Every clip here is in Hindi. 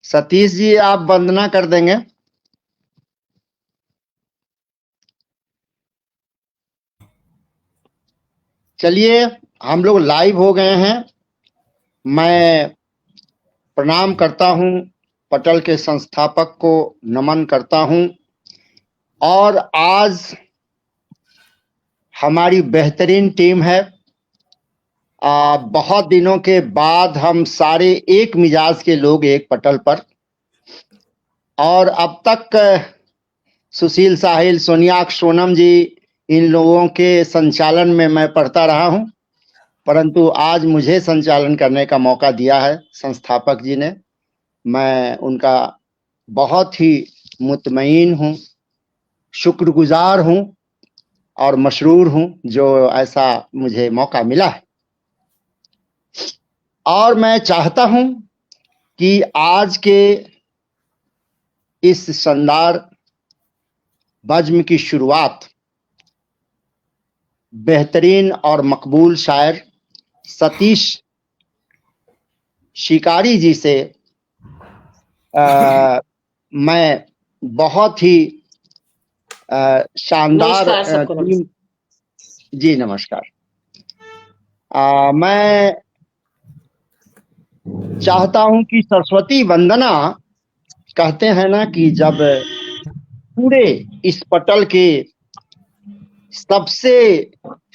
सतीश जी आप वंदना कर देंगे। चलिए हम लोग लाइव हो गए हैं। मैं प्रणाम करता हूं, पटल के संस्थापक को नमन करता हूं। और आज हमारी बेहतरीन टीम है। बहुत दिनों के बाद हम सारे एक मिजाज के लोग एक पटल पर। और अब तक सुशील साहिल, सोनियाक, सोनम जी, इन लोगों के संचालन में मैं पढ़ता रहा हूं, परंतु आज मुझे संचालन करने का मौका दिया है संस्थापक जी ने। मैं उनका बहुत ही मुतमईन हूं, शुक्रगुजार हूं और मशरूर हूं जो ऐसा मुझे मौका मिला है। और मैं चाहता हूं कि आज के इस शानदार बज्म की शुरुआत बेहतरीन और मकबूल शायर सतीश शिकारी जी से मैं बहुत ही शानदार नमस्कार सबको। नमस्कार जी, नमस्कार। मैं चाहता हूं कि सरस्वती वंदना कहते हैं ना कि जब पूरे इस पटल के सबसे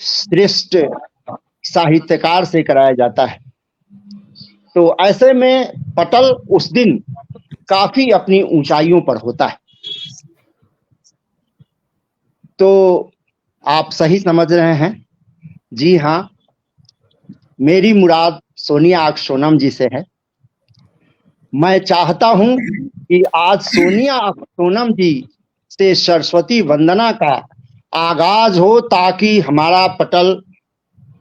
श्रेष्ठ साहित्यकार से कराया जाता है, तो ऐसे में पटल उस दिन काफी अपनी ऊंचाइयों पर होता है। तो आप सही समझ रहे हैं। जी हाँ, मेरी मुराद सोनिया सोनम जी से है। मैं चाहता हूं कि आज सोनिया सोनम जी से सरस्वती वंदना का आगाज हो, ताकि हमारा पटल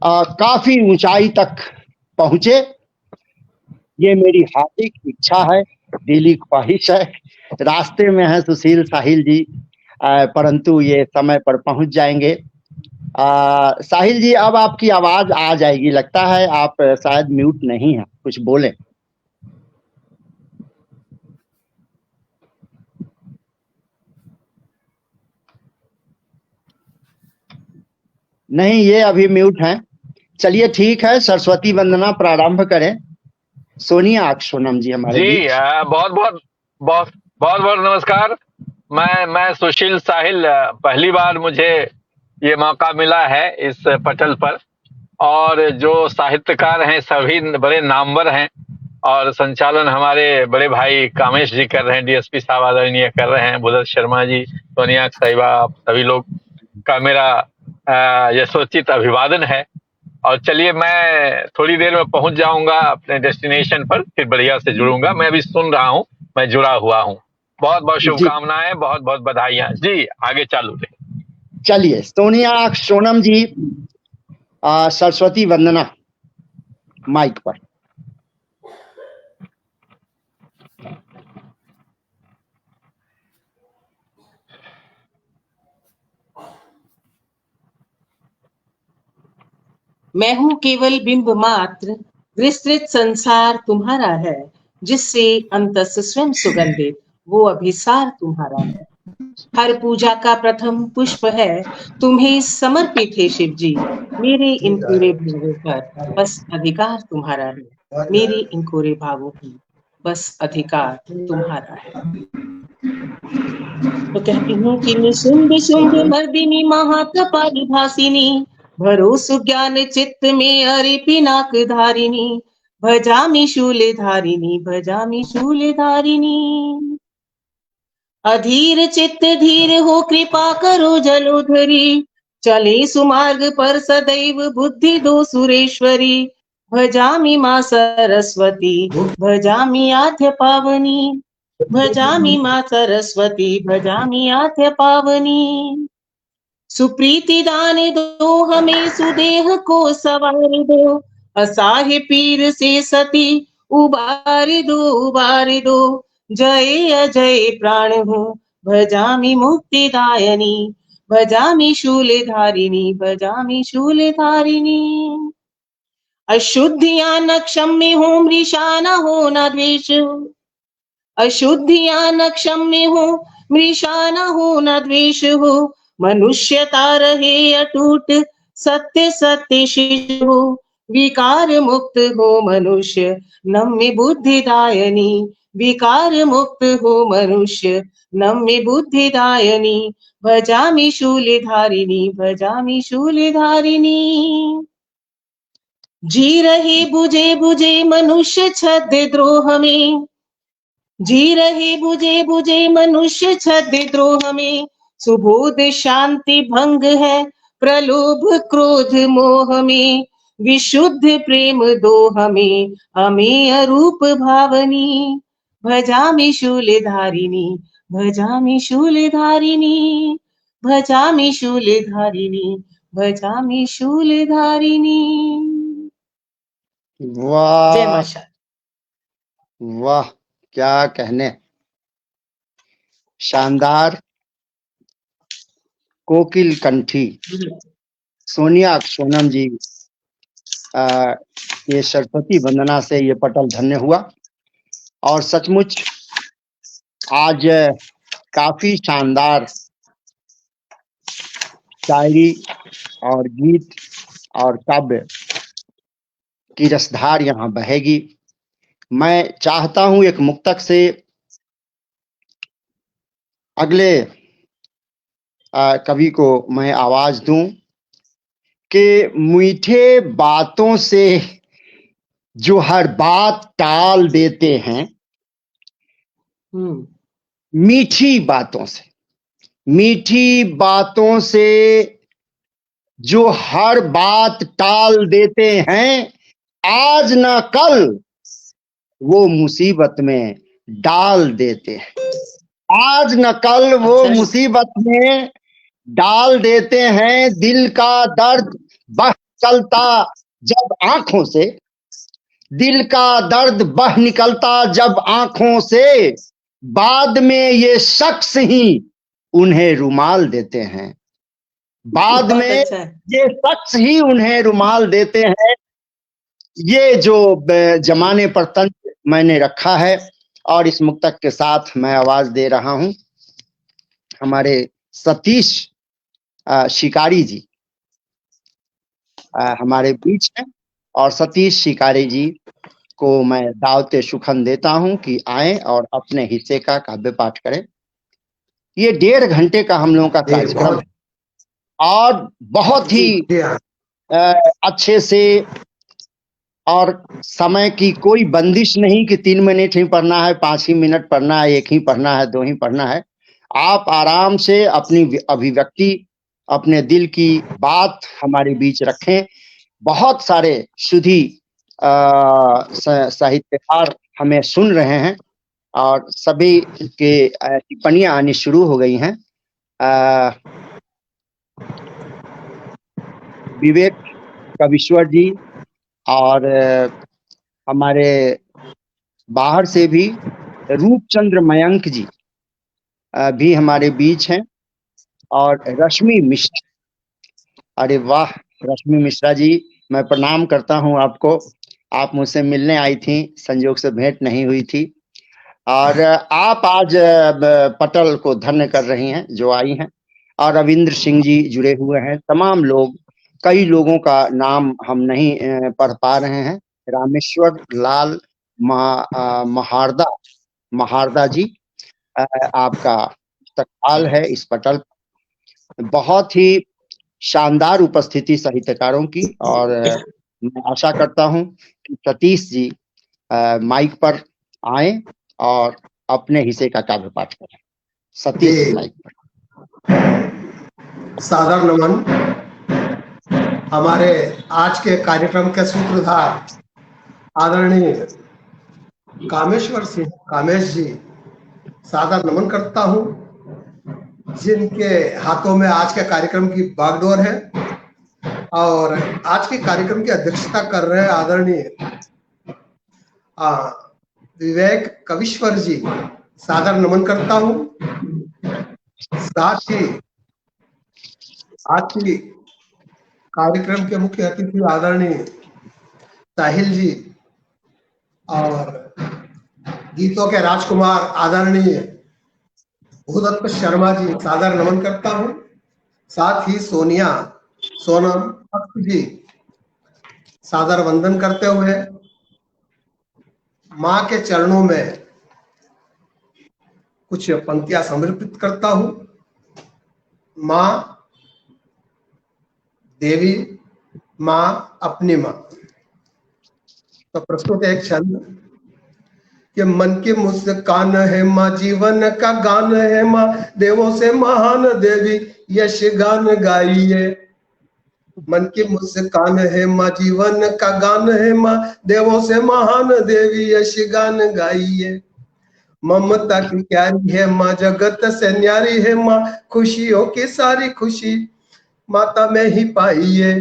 काफी ऊंचाई तक पहुंचे। ये मेरी हार्दिक इच्छा है, दिली ख्वाहिश है। रास्ते में है सुशील साहिल जी, परंतु ये समय पर पहुंच जाएंगे। साहिल जी अब आपकी आवाज आ जाएगी, लगता है आप शायद म्यूट नहीं हैं, कुछ बोलें। नहीं, ये अभी म्यूट हैं। चलिए ठीक है, सरस्वती वंदना प्रारंभ करें। सोनिया सोनम जी हमारे जी, बीच। बहुत बहुत बहुत बहुत बहुत नमस्कार। मैं सुशील साहिल, पहली बार मुझे ये मौका मिला है इस पटल पर। और जो साहित्यकार हैं सभी बड़े नामवर हैं, और संचालन हमारे बड़े भाई कामेश जी कर रहे हैं, डीएसपी साहब आदरणीय कर रहे हैं, भूदत शर्मा जी, सोनिया साहिबा, आप सभी लोग का मेरा यथोचित अभिवादन है। और चलिए मैं थोड़ी देर में पहुंच जाऊंगा अपने डेस्टिनेशन पर, फिर बढ़िया से जुड़ूंगा। मैं अभी सुन रहा हूं, मैं जुड़ा हुआ हूं। बहुत बहुत जी शुभकामनाएं, बहुत बहुत बधाइयां जी। आगे चालू रहे। चलिए सोनिया सोनम जी, सरस्वती वंदना माइक पर। मैं हूँ केवल बिंब मात्र, विस्तृत संसार तुम्हारा है, जिससे अंतस स्वयं सुगंधित वो अभिसार तुम्हारा है। हर पूजा का प्रथम पुष्प है, तुम्हें समर्पित है शिव जी। मेरे इन पूरे भावों पर बस अधिकार तुम्हारा है। मेरे इन पूरे भावों पर बस अधिकार तुम्हारा है। तो कहती हूँ कि निशुंभ शुंभ मर्दिनी महाप्रपाली भासिनी, भरोसु ज्ञान चित्त में अरि पिनाक धारिणी, भजामि शूल धारिणी, भजामि शूल धारिणी। अधीर चित्त धीर हो कृपा करो जलोधरी, चले सुमार्ग पर सदैव बुद्धि दो सुरेश्वरी। भजामि मां सरस्वती, भजामि आद्य पावनी, भजामि मां सरस्वती, भजामि आद्य पावनी। सुप्रीति दान दो हमें, सुदेह को सवार दो, असहाय पीर से सती उबार दो, उबार दो। जय अजय प्राण हूँ, भजामि मुक्तिदायिनी, भजामि शूलधारिणी, भजामि शूलधारिणी। अशुद्धियां न क्षम्य हो, मृषा न हो न द्वेष, अशुद्धियां न क्षम्य हो, मृषा न हो न द्वेष हो, मनुष्यता रहे अटूट, सत्य सत्य शिष्य हो, विकार मुक्त हो मनुष्य, नम्य बुद्धिदायनी, विकार मुक्त हो मनुष्य, नम्य बुद्धिदायनी, भजामि शूलधारिणी, भजामि शूलधारिणी। जी रहे बुझे बुझे मनुष्य छद्म द्रोह में, जी रहे बुझे बुझे मनुष्य छद्म द्रोह में, सुबोध शांति भंग है प्रलोभ क्रोध मोह में, विशुद्ध प्रेम दो हमें, हमें अरूप भावनी, भजामि शूलधारिणी, भजामि शूलधारिणी, भजामि शूलधारिणी, भजामि शूलधारिणी। जय वाह मां शारदा। वाह, क्या कहने। शानदार कोकिल कंठी सोनिया सोनम जी, ये सरस्वती वंदना से ये पटल धन्य हुआ। और सचमुच आज काफी शानदार शायरी और गीत और काव्य की रसधार यहाँ बहेगी। मैं चाहता हूं एक मुक्तक से अगले कवि को मैं आवाज दूं कि मीठे बातों से जो हर बात टाल देते हैं, मीठी बातों से, मीठी बातों से जो हर बात टाल देते हैं, आज न कल वो मुसीबत में डाल देते हैं, आज न कल वो मुसीबत में डाल देते हैं। दिल का दर्द बह चलता जब आंखों से, दिल का दर्द बह निकलता जब आंखों से, बाद में ये शख्स ही उन्हें रुमाल देते हैं, बाद में ये शख्स ही उन्हें रुमाल देते हैं। ये जो जमाने पर तंज मैंने रखा है और इस मुक्तक के साथ मैं आवाज दे रहा हूं हमारे सतीश शिकारी जी हमारे बीच हैं, और सतीश शिकारी जी को मैं दावते सुखन देता हूं कि आए और अपने हिस्से का काव्य पाठ करें। ये 1.5 घंटे का हम लोगों का कार्यक्रम है और बहुत ही अच्छे से, और समय की कोई बंदिश नहीं कि 3 मिनट ही पढ़ना है, 5 ही मिनट पढ़ना है, 1 ही पढ़ना है, 2 ही पढ़ना है। आप आराम से अपनी अभिव्यक्ति, अपने दिल की बात हमारे बीच रखें। बहुत सारे सुधी साहित्यकार हमें सुन रहे हैं और सभी के टिप्पणियां आनी शुरू हो गई हैं। विवेक कविश्वर जी और हमारे बाहर से भी रूपचंद्र मयंक जी भी हमारे बीच हैं, और रश्मि मिश्रा, अरे वाह रश्मि मिश्रा जी, मैं प्रणाम करता हूं आपको। आप मुझसे मिलने आई थी, संयोग से भेंट नहीं हुई थी, और आप आज पटल को धन्य कर रही हैं जो आई हैं। और रविंद्र सिंह जी जुड़े हुए हैं, तमाम लोग, कई लोगों का नाम हम नहीं पढ़ पा रहे हैं। रामेश्वर लाल महारदा जी, आपका तत्काल है इस पटल। बहुत ही शानदार उपस्थिति साहित्यकारों की, और मैं आशा करता हूं कि सतीश जी माइक पर आए और अपने हिस्से का काव्य पाठ करें। सतीश माइक पर। सादर नमन। हमारे आज के कार्यक्रम के सूत्रधार आदरणीय कामेश्वर सिंह कामेश जी, सादर नमन करता हूं, जिनके हाथों में आज के कार्यक्रम की बागडोर है और आज के कार्यक्रम की अध्यक्षता कर रहे हैं आदरणीय विवेक कविश्वर जी, सादर नमन करता हूं। साथ ही आज की कार्यक्रम के मुख्य अतिथि आदरणीय साहिल जी और गीतों के राजकुमार आदरणीय भूदत्त शर्मा जी सादर नमन करता हूं। साथ ही सोनम भक्त जी सादर वंदन करते हुए मां के चरणों में कुछ पंक्तियां समर्पित करता हूं। मां देवी, मां अपनी मां। तो प्रस्तुत है एक छंद कि मन की मुस्कान है मां, जीवन का गान है मां, देवों से महान देवी यश गान गाइए। मन की मुस्कान है मां, जीवन का गान है मां, देवों से महान देवी यश गान गाइए। ममता की प्यारी है मां, जगत से न्यारी है मां, खुशियों की सारी खुशी माता में ही पाइए।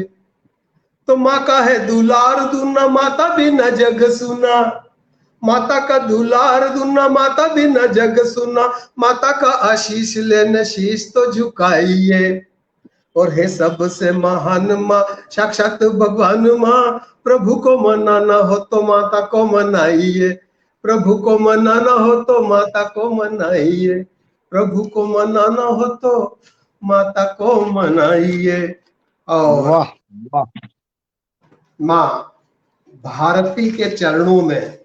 तो माँ का है दुलार दूना, माता बिना जग सुना, माता का दुलार दूना, माता बिना जग सुना, माता का आशीष लेने शीश तो झुकाइए। और है सबसे महान माँ, साक्षात भगवान माँ, प्रभु को मनाना हो तो माता को मनाइए। प्रभु को मनाना हो तो माता को मनाइए। प्रभु को मनाना हो तो माता को मनाइए। और वाह वाह। माँ भारती के चरणों में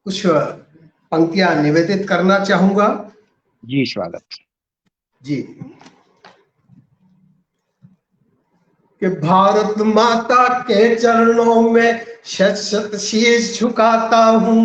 कुछ पंक्तियां निवेदित करना चाहूंगा। जी स्वागत। जी कि भारत माता के चरणों में शत शत शीश झुकाता हूँ।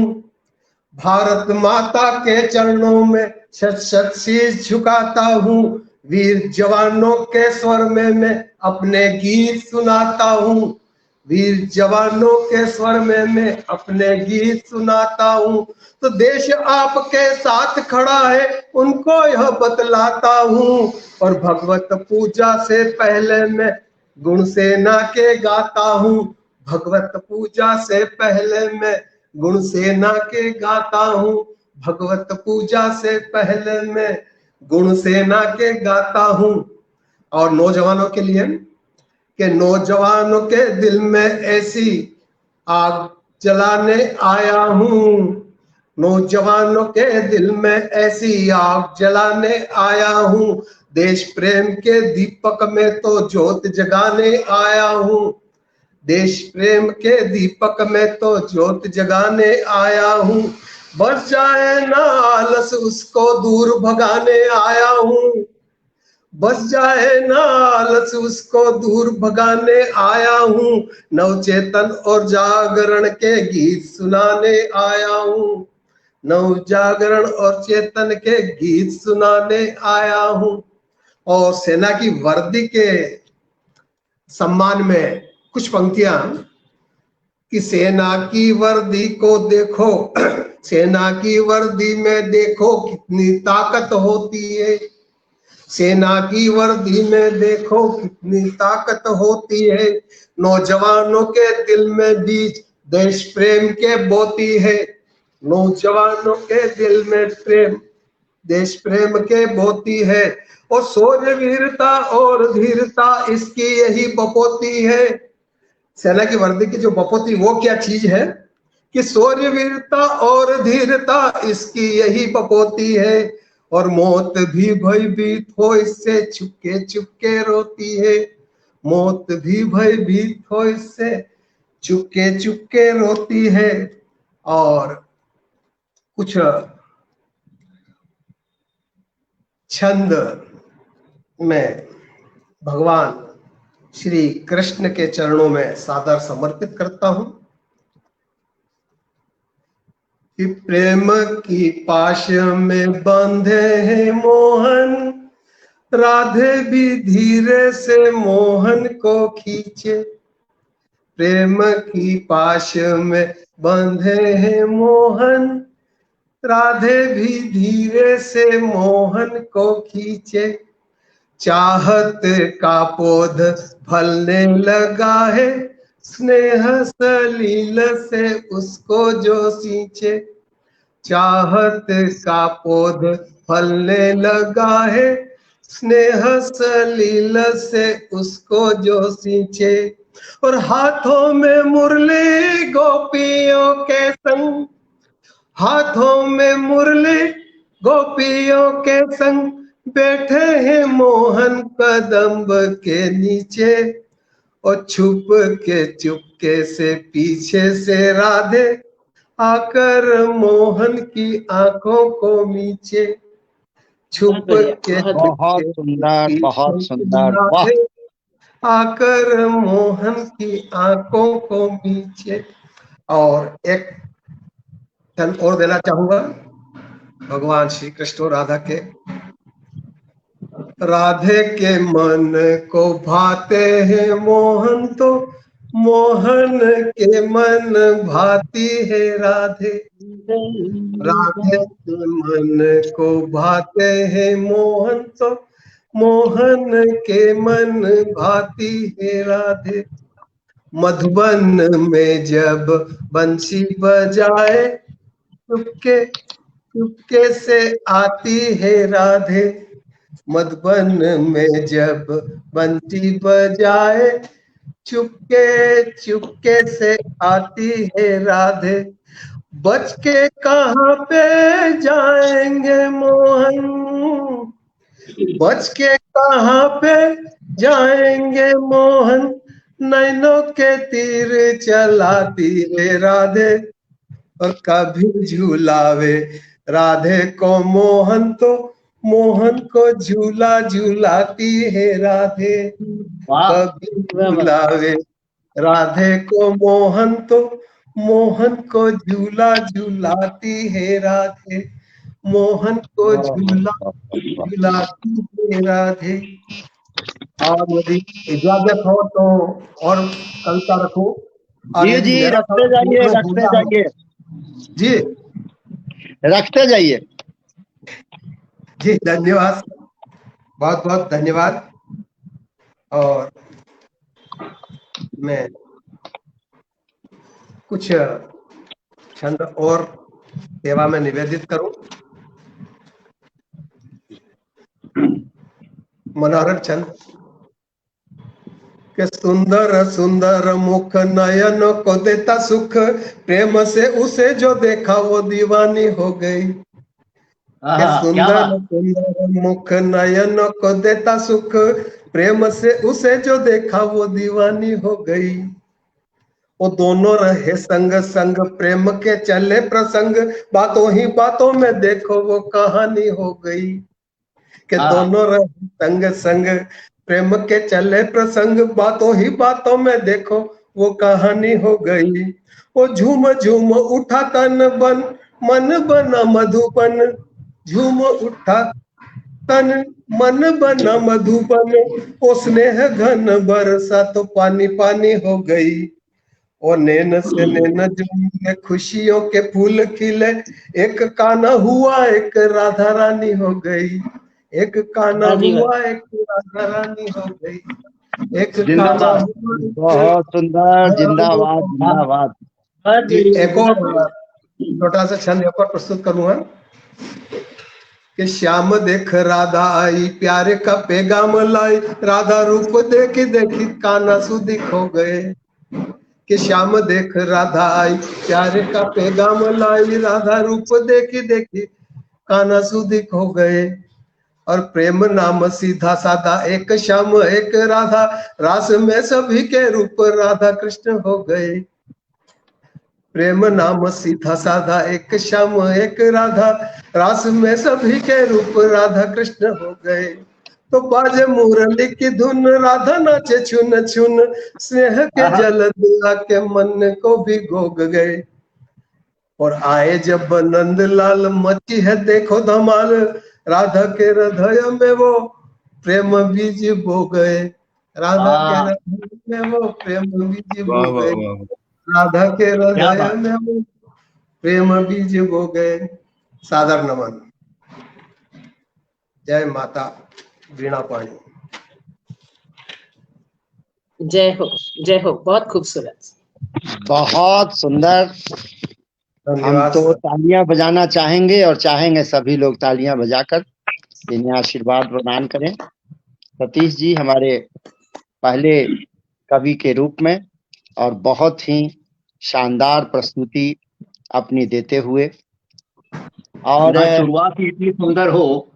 भारत माता के चरणों में शत शत शीश झुकाता हूँ। वीर जवानों के स्वर में मैं अपने गीत सुनाता हूँ। वीर जवानों के स्वर में मैं अपने गीत सुनाता हूँ। तो देश आपके साथ खड़ा है उनको यह बतलाता हूँ। और भगवत पूजा से पहले मैं गुण सेना के गाता हूँ। भगवत पूजा से पहले मैं गुण सेना के गाता हूँ। भगवत पूजा से पहले मैं गुण सेना के गाता हूँ। और नौजवानों के लिए कि नौजवानों के दिल में ऐसी आग जलाने आया हूँ। नौजवानों के दिल में ऐसी आग जलाने आया हूँ। देश प्रेम के दीपक में तो ज्योत जगाने आया हूँ। देश प्रेम के दीपक में तो ज्योत जगाने आया हूँ। बस जाए ना आलस उसको दूर भगाने आया हूँ। बस जाए ना आलस उसको दूर भगाने आया हूँ। नवचेतन और जागरण के गीत सुनाने आया हूँ। नव जागरण और चेतन के गीत सुनाने आया हूँ। और सेना की वर्दी के सम्मान में कुछ पंक्तियां कि सेना की वर्दी को देखो, सेना की वर्दी में देखो कितनी ताकत होती है। सेना की वर्दी में देखो कितनी ताकत होती है। नौजवानों के दिल में बीज देश प्रेम के बोती है। नौजवानों के दिल में प्रेम देश प्रेम के बोती है। और शौर्य वीरता और धीरता इसकी यही बपोती है। सेना की वर्दी की जो बपोती वो क्या चीज है कि शौर्य वीरता और धीरता इसकी यही बपोती है। और मौत भी भयभीत हो इससे चुपके चुपके रोती है। मौत भी भयभीत हो इससे चुपके चुपके रोती है। और कुछ छंद में भगवान श्री कृष्ण के चरणों में सादर समर्पित करता हूं कि प्रेम की पाश में बंधे हैं मोहन, राधे भी धीरे से मोहन को खींचे। प्रेम की पाश में बंधे हैं मोहन, राधे भी धीरे से मोहन को खींचे। चाहत का पौध फलने लगा है, स्नेह सलील से उसको जो सींचे। चाहत का पौध फलने लगा है, स्नेह सलील से उसको जो सींचे। और हाथों में मुरली गोपियों के संग, हाथों में मुरली गोपियों के संग बैठे हैं मोहन कदम्ब के नीचे, और छुप के चुपके से पीछे से राधे आकर मोहन की आंखों को नीचे, छुप के बहुत चुपके सुंदर, बहुत पीछे से सुंदर, वाह। राधे आकर मोहन की आंखों को नीचे। और एक क्षण और देना चाहूंगा भगवान श्री कृष्ण और राधा के। राधे के मन को भाते हैं मोहन, तो मोहन के मन भाती है राधे। राधे के मन को भाते हैं मोहन, तो मोहन के मन भाती है राधे। मधुबन में जब बंसी बजाए चुपके चुपके से आती है राधे। मधुबन में जब बंसी बजाए चुपके चुपके से आती है राधे। बच के कहाँ पे जाएंगे मोहन, बच के कहाँ पे जाएंगे मोहन, नैनों के तीर चलाती है राधे। और कभी झूलावे राधे को मोहन, तो मोहन को झूला झूलाती है राधे। कभी झूलावे राधे को मोहन, तो मोहन को झूला झूलाती है राधे। मोहन को झूला झूलाती है राधे। और यदि इजाजत हो तो और कविता रखूं, और जी यदि जी, मेरा रखते जाइए, समय रखते पूरा हो जाइए, जी रखते जाइए। जी, धन्यवाद, बहुत बहुत धन्यवाद। और मैं कुछ छंद और सेवा में निवेदित करूं। मनोहर छंद के सुंदर सुंदर मुख नयन को देता सुख, प्रेम से उसे जो देखा वो दीवानी हो गई। के सुंदर सुंदर मुख नयन को देता सुख, प्रेम से उसे जो देखा वो दीवानी हो गई। वो दोनों रहे संग संग प्रेम के चले प्रसंग, बातों ही बातों में देखो वो कहानी हो गई। के दोनों रहे संग संग प्रेम के चले प्रसंग, बातों ही बातों में देखो वो कहानी हो गई। वो झूम झूम उठा तन बन मन बना मधुबन, झूम उठा तन मन बना मधुबन, ओ स्नेह घन बरसा तो पानी पानी हो गई। और नैन से नैन जुड़े खुशियों के फूल खिले, एक कान्हा हुआ एक राधा रानी हो गई। एक कान्हा हुआ एक राधा रानी हो गई। एक कान्हा हुआ बहुत सुंदर, जिंदाबाद जिंदाबाद। एक और छोटा सा छंद एक और प्रस्तुत करूंगा कि श्याम देख राधा आई प्यारे का पैगाम लाई, राधा रूप देखी देखी कान्हा सुधी खो गए। कि श्याम देख राधा आई प्यारे का पैगाम लाई, राधा रूप देखी देखी कान्हा सुधी खो गए। और प्रेम नाम सीधा साधा एक श्याम एक राधा, रास में सभी के रूप राधा कृष्ण हो गए। प्रेम नाम सीधा साधा एक श्याम एक राधा, रास में सभी के रूप राधा कृष्ण हो गए। तो बाजे मुरली की धुन राधा नाचे छुन छुन, स्नेह के जल दिया के मन को भी गोग गए। और आए जब नंद लाल मची है देखो धमाल, राधा के हृदय में वो प्रेम बीज बो गए। राधा के हृदय में वो प्रेम बीज बो गए। राधा के हृदय में वो प्रेम बीज बो गए। सादर नमन। जय माता वीणा पाणी। जय हो, जय हो, बहुत खूबसूरत, बहुत सुंदर। हम धन्यवाद तो सर। तालियां बजाना चाहेंगे और चाहेंगे सभी लोग तालियां बजाकर इन्हें आशीर्वाद प्रदान करें। सतीश जी हमारे पहले कवि के रूप में और बहुत ही शानदार प्रस्तुति अपनी देते हुए और हाँ, शुरुआत ही इतनी सुंदर हो,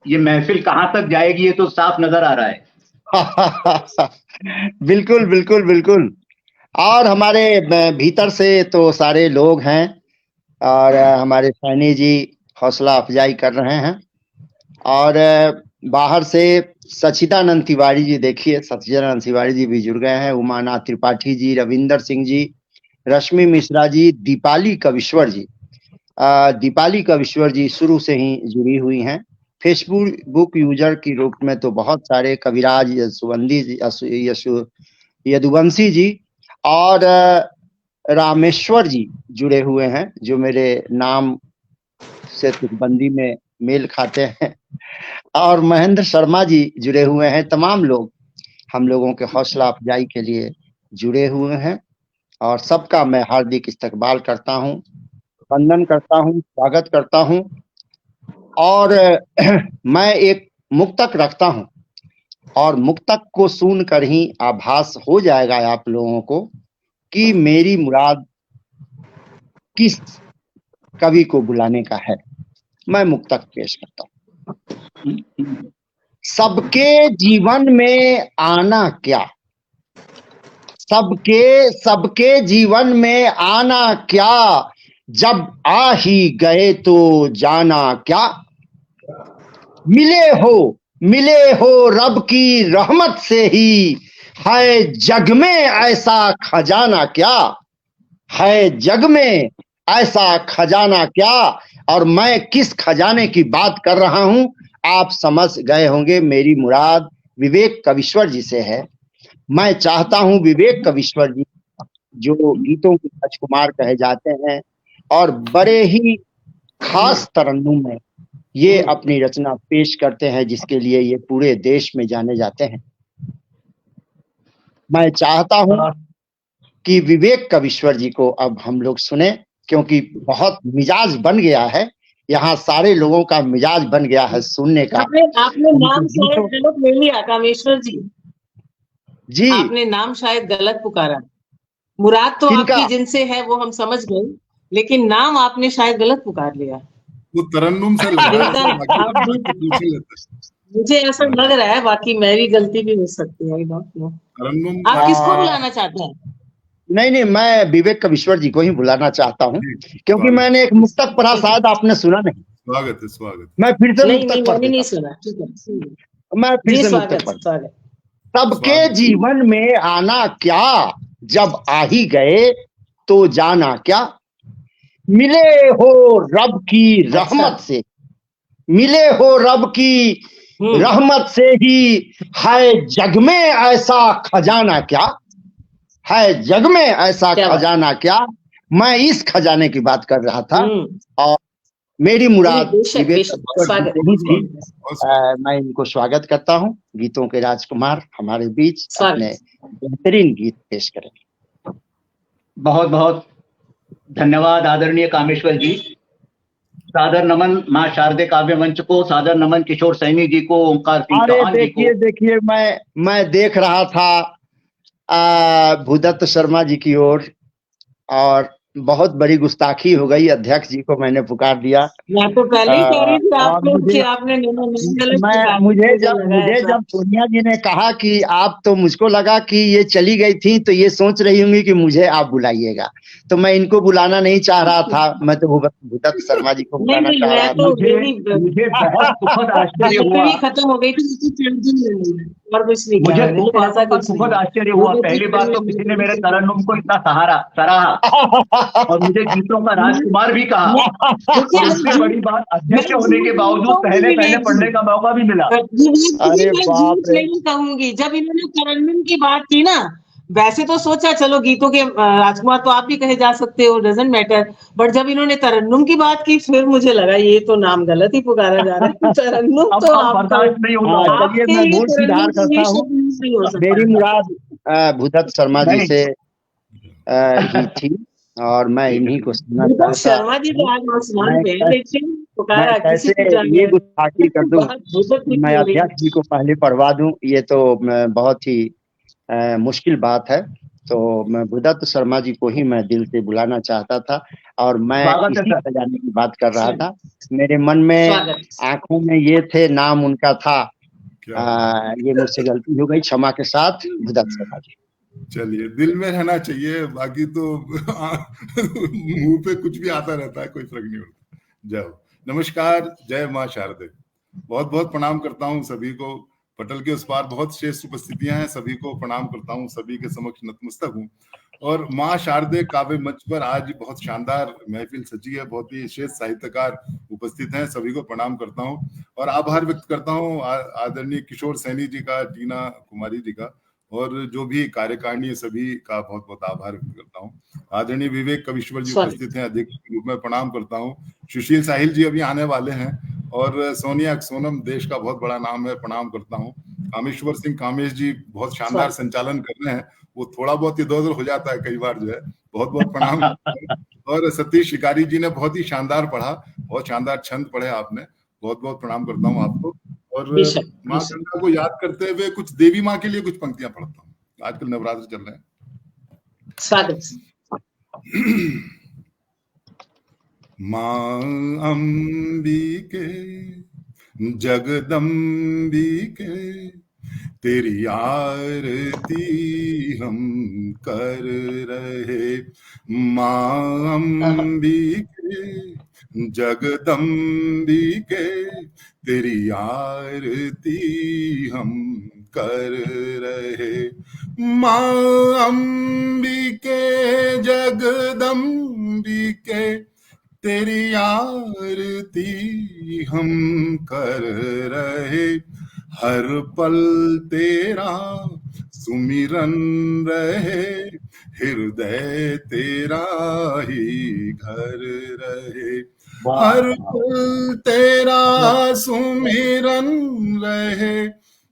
ये महफिल कहाँ तक जाएगी ये तो साफ नजर आ रहा है। बिल्कुल बिल्कुल बिल्कुल। और हमारे भीतर से तो सारे लोग हैं और हमारे सैनी जी हौसला अफजाई कर रहे हैं, और बाहर से सचिदानंद तिवारी जी, देखिए सचिदानंद तिवारी जी भी जुड़ गए हैं, उमानाथ त्रिपाठी जी, रविंदर सिंह जी, रश्मि मिश्रा जी, दीपाली कविश्वर जी। दीपाली कविश्वर जी शुरू से ही जुड़ी हुई हैं। फेसबुक यूजर की रूप में तो बहुत सारे, कविराज यशुवंती जी, यदुवंशी जी और रामेश्वर जी जुड़े हुए हैं, जो मेरे नाम से तुकबंदी में मेल खाते हैं, और महेंद्र शर्मा जी जुड़े हुए हैं। तमाम लोग हम लोगों के हौसला अफजाई के लिए जुड़े हुए हैं, और सबका मैं हार्दिक इस्तकबाल करता हूं, वंदन करता हूं, स्वागत करता हूं। और मैं एक मुक्तक रखता हूं, और मुक्तक को सुनकर ही आभास हो जाएगा आप लोगों को कि मेरी मुराद किस कवि को बुलाने का है। मैं मुक्तक पेश करता हूं। सबके जीवन में आना क्या, सबके जीवन में आना क्या, जब आ ही गए तो जाना क्या। मिले हो रब की रहमत से ही, है जग में ऐसा खजाना क्या, है जग में ऐसा खजाना क्या। और मैं किस खजाने की बात कर रहा हूं आप समझ गए होंगे। मेरी मुराद विवेक कविश्वर जी से है। मैं चाहता हूं विवेक कविश्वर जी, जो गीतों के राजकुमार कहे जाते हैं और बड़े ही खास तरन्नुम में ये अपनी रचना पेश करते हैं, जिसके लिए ये पूरे देश में जाने जाते हैं। मैं चाहता हूं कि विवेक कविश्वर जी को अब हम लोग सुने, क्योंकि बहुत मिजाज बन गया है, यहाँ सारे लोगों का मिजाज बन गया है सुनने का। आपने नाम शायद गलत ले लिया कामेश्वर जी। जी, आपने नाम शायद गलत पुकारा। मुराद तो किनका? आपकी जिनसे है वो हम समझ गए, लेकिन नाम आपने शायद गलत पुकार लिया। वो तरन्नुम से मुझे ऐसा लग रहा है, बाकी मेरी गलती भी हो सकती है। I don't know. तरन्नुम आप किसको बुलाना चाहते हैं? नहीं, मैं विवेक कविश्वर जी को ही बुलाना चाहता हूँ, क्योंकि मैंने एक मुक्तक पढ़ा, शायद आपने सुना नहीं। स्वागत है, स्वागत। मैं फिर से नहीं, मुक्तक पढ़ मैंने नहीं देता सुना। ठीक है, मैं फिर जी से स्वागत, मुक्तक पढ़। स्वागत। सबके जीवन में आना क्या, जब आ ही गए तो जाना क्या। मिले हो रब की रहमत से, मिले हो रब की रहमत से ही, है जग में ऐसा खजाना क्या, है जग में ऐसा खजाना क्या। मैं इस खजाने की बात कर रहा था, और मेरी मुराद मैं इनको स्वागत करता हूँ। गीतों के राजकुमार हमारे बीच अपने बेहतरीन गीत पेश करेंगे। बहुत बहुत धन्यवाद आदरणीय कामेश्वर जी। सादर नमन माँ शारदे काव्य मंच को, सादर नमन किशोर सैनी जी को, ओंकार सिंह चौहान जी को। देखिए मैं देख रहा था भूदत्त शर्मा जी की ओर, और बहुत बड़ी गुस्ताखी हो गई। अध्यक्ष जी को मैंने पुकार दिया। मैं तो पहले ही कह रही थी आपको कि आपने मुझे जब सोनिया जी ने कहा कि आप, तो मुझको लगा कि ये चली गई थी तो ये सोच रही होंगी कि मुझे आप बुलाइएगा, तो मैं इनको बुलाना नहीं चाह रहा था। मैं तो भूदत्त शर्मा जी को बुलाना चाह रहा था। मुझे बहुत सुखद आश्चर्य हुआ। खत्म हो गई थी और कुछ नहीं। मुझे बहुत सुखद आश्चर्य हुआ। पहली बार तो किसी ने मेरे तरन्नुम को इतना सराहा और मुझे गीतों का राजकुमार भी कहा। सबसे बड़ी बात, अध्यक्ष होने के बावजूद पहले पढ़ने का मौका भी मिला। अरे बाप रे। कहूंगी, जब इन्होंने तरन्नुम की बात की ना, वैसे तो सोचा चलो गीतों के राजकुमार तो आप भी कहे जा सकते हो, डजंट मैटर, बट जब इन्होंने तरन्नुम की बात की फिर मुझे लगा ये तो नाम गलत ही पुकारा जा रहा है। तरन्नुम तो आपका नहीं होगा। चलिए मैं मूड सुधार करता हूँ। मेरी मुराद भूदत्त शर्मा जी से ही थी, और मैं इन्हीं को सुनना चाहता। शर्मा जी तो आज आसमान पे हैं, लेकिन पुकारा कैसे ये गुस्ताखी कर दूं। मैं अध्यक्ष जी को पहले पढ़वा दूं, ये तो बहुत ही मुश्किल बात है। तो मैं भूदत्त शर्मा जी को ही मैं दिल से बुलाना चाहता था, और मैं स्वागत है इसी सर। पे जाने की बात कर रहा था। मेरे मन में, स्वागत। आंखों में ये थे, नाम उनका था। क्या बात ये मुझसे गलती हो गई, क्षमा के साथ, भूदत्त शर्मा जी। है। चलिए, दिल में रहना चाहिए, बाकी तो मुंह पे कुछ भी आता रहता है, कोई फर्क नहीं पड़ता। जय हो। नमस्कार, जय माँ शारदे। बहुत बहुत प्रणाम करता हूँ सभी को। पटल के उस पार बहुत श्रेष्ठ उपस्थितियां हैं, सभी को प्रणाम करता हूँ, सभी के समक्ष नतमस्तक हूँ। और माँ शारदे काव्य मंच पर आज बहुत शानदार महफिल सजी है, बहुत ही श्रेष्ठ साहित्यकार उपस्थित हैं, सभी को प्रणाम करता हूँ और आभार व्यक्त करता हूँ आदरणीय किशोर सैनी जी का, टीना कुमारी जी का, और जो भी कार्यकारिणी है सभी का बहुत बहुत आभार व्यक्त करता हूँ। आदरणीय विवेक कविश्वर जी उपस्थित हैं, अध्यक्ष के रूप में प्रणाम करता हूँ। सुशील साहिल जी अभी आने वाले हैं, और सोनिया सोनम देश का बहुत बड़ा नाम है, प्रणाम करता हूँ। कामेश्वर सिंह कामेश जी बहुत शानदार संचालन कर रहे हैं, वो थोड़ा बहुत इधर उधर हो जाता है कई बार जो है, बहुत बहुत प्रणाम करता हूँ। और सतीश शिकारी जी ने बहुत ही शानदार पढ़ा, बहुत शानदार छंद पढ़े आपने, बहुत बहुत प्रणाम करता हूँ आपको। और माँ गंगा को याद करते हुए कुछ देवी माँ के लिए कुछ पंक्तियां पढ़ता हूँ, आजकल नवरात्र चल रहे हैं। स्वागत। माँ अंबिके जगदम्बिके तेरी आरती हम कर रहे। माँ अंबिके जगदम्बिके तेरी आरती हम कर रहे। माँ अंबिके जगदम्बिके तेरी आरती हम कर रहे। हर पल तेरा सुमिरन रहे, हृदय तेरा ही घर रहे। हर पल तेरा सुमिरन रहे,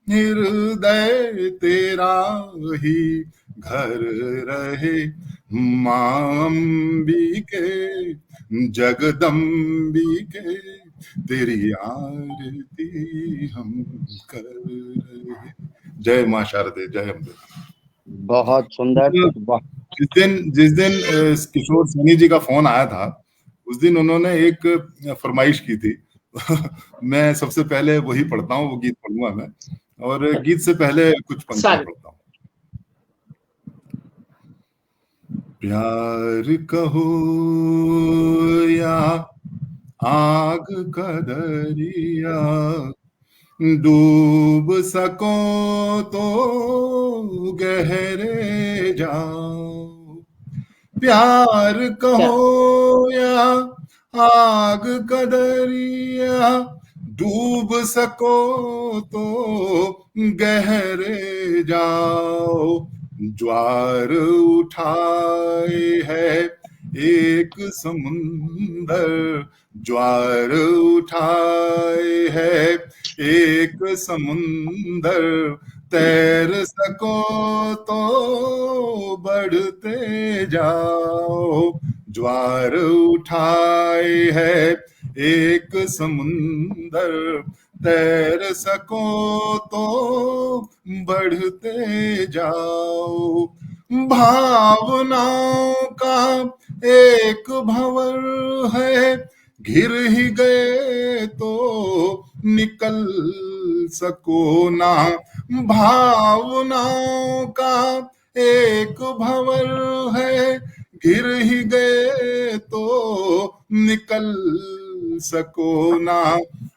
हृदय तेरा ही घर रहे। माँ अंबिके जगदम्बिके तेरी आरती हम कर रहे। जय माँ शारदे, जय अम्बे। बहुत सुंदर। जिस दिन किशोर सैनी जी का फोन आया था, उस दिन उन्होंने एक फरमाइश की थी। मैं सबसे पहले वही पढ़ता हूँ, वो गीत पढ़ूंगा मैं, और गीत से पहले कुछ पंक्तियां पढ़ता हूँ। प्यार कहो या आग का दरिया, डूब सको तो गहरे जाओ। प्यार कहो या आग का दरिया, डूब सको तो गहरे जाओ। ज्वार उठाए है एक समुंदर, ज्वार उठाए है एक समुंदर, तैर सको तो बढ़ते जाओ। ज्वार उठाए है एक समुंदर, तैर सको तो बढ़ते जाओ। भावनाओं का एक भंवर है, घिर ही गए तो निकल सको ना। भावनाओं का एक भंवर है, घिर ही गए तो निकल सको ना।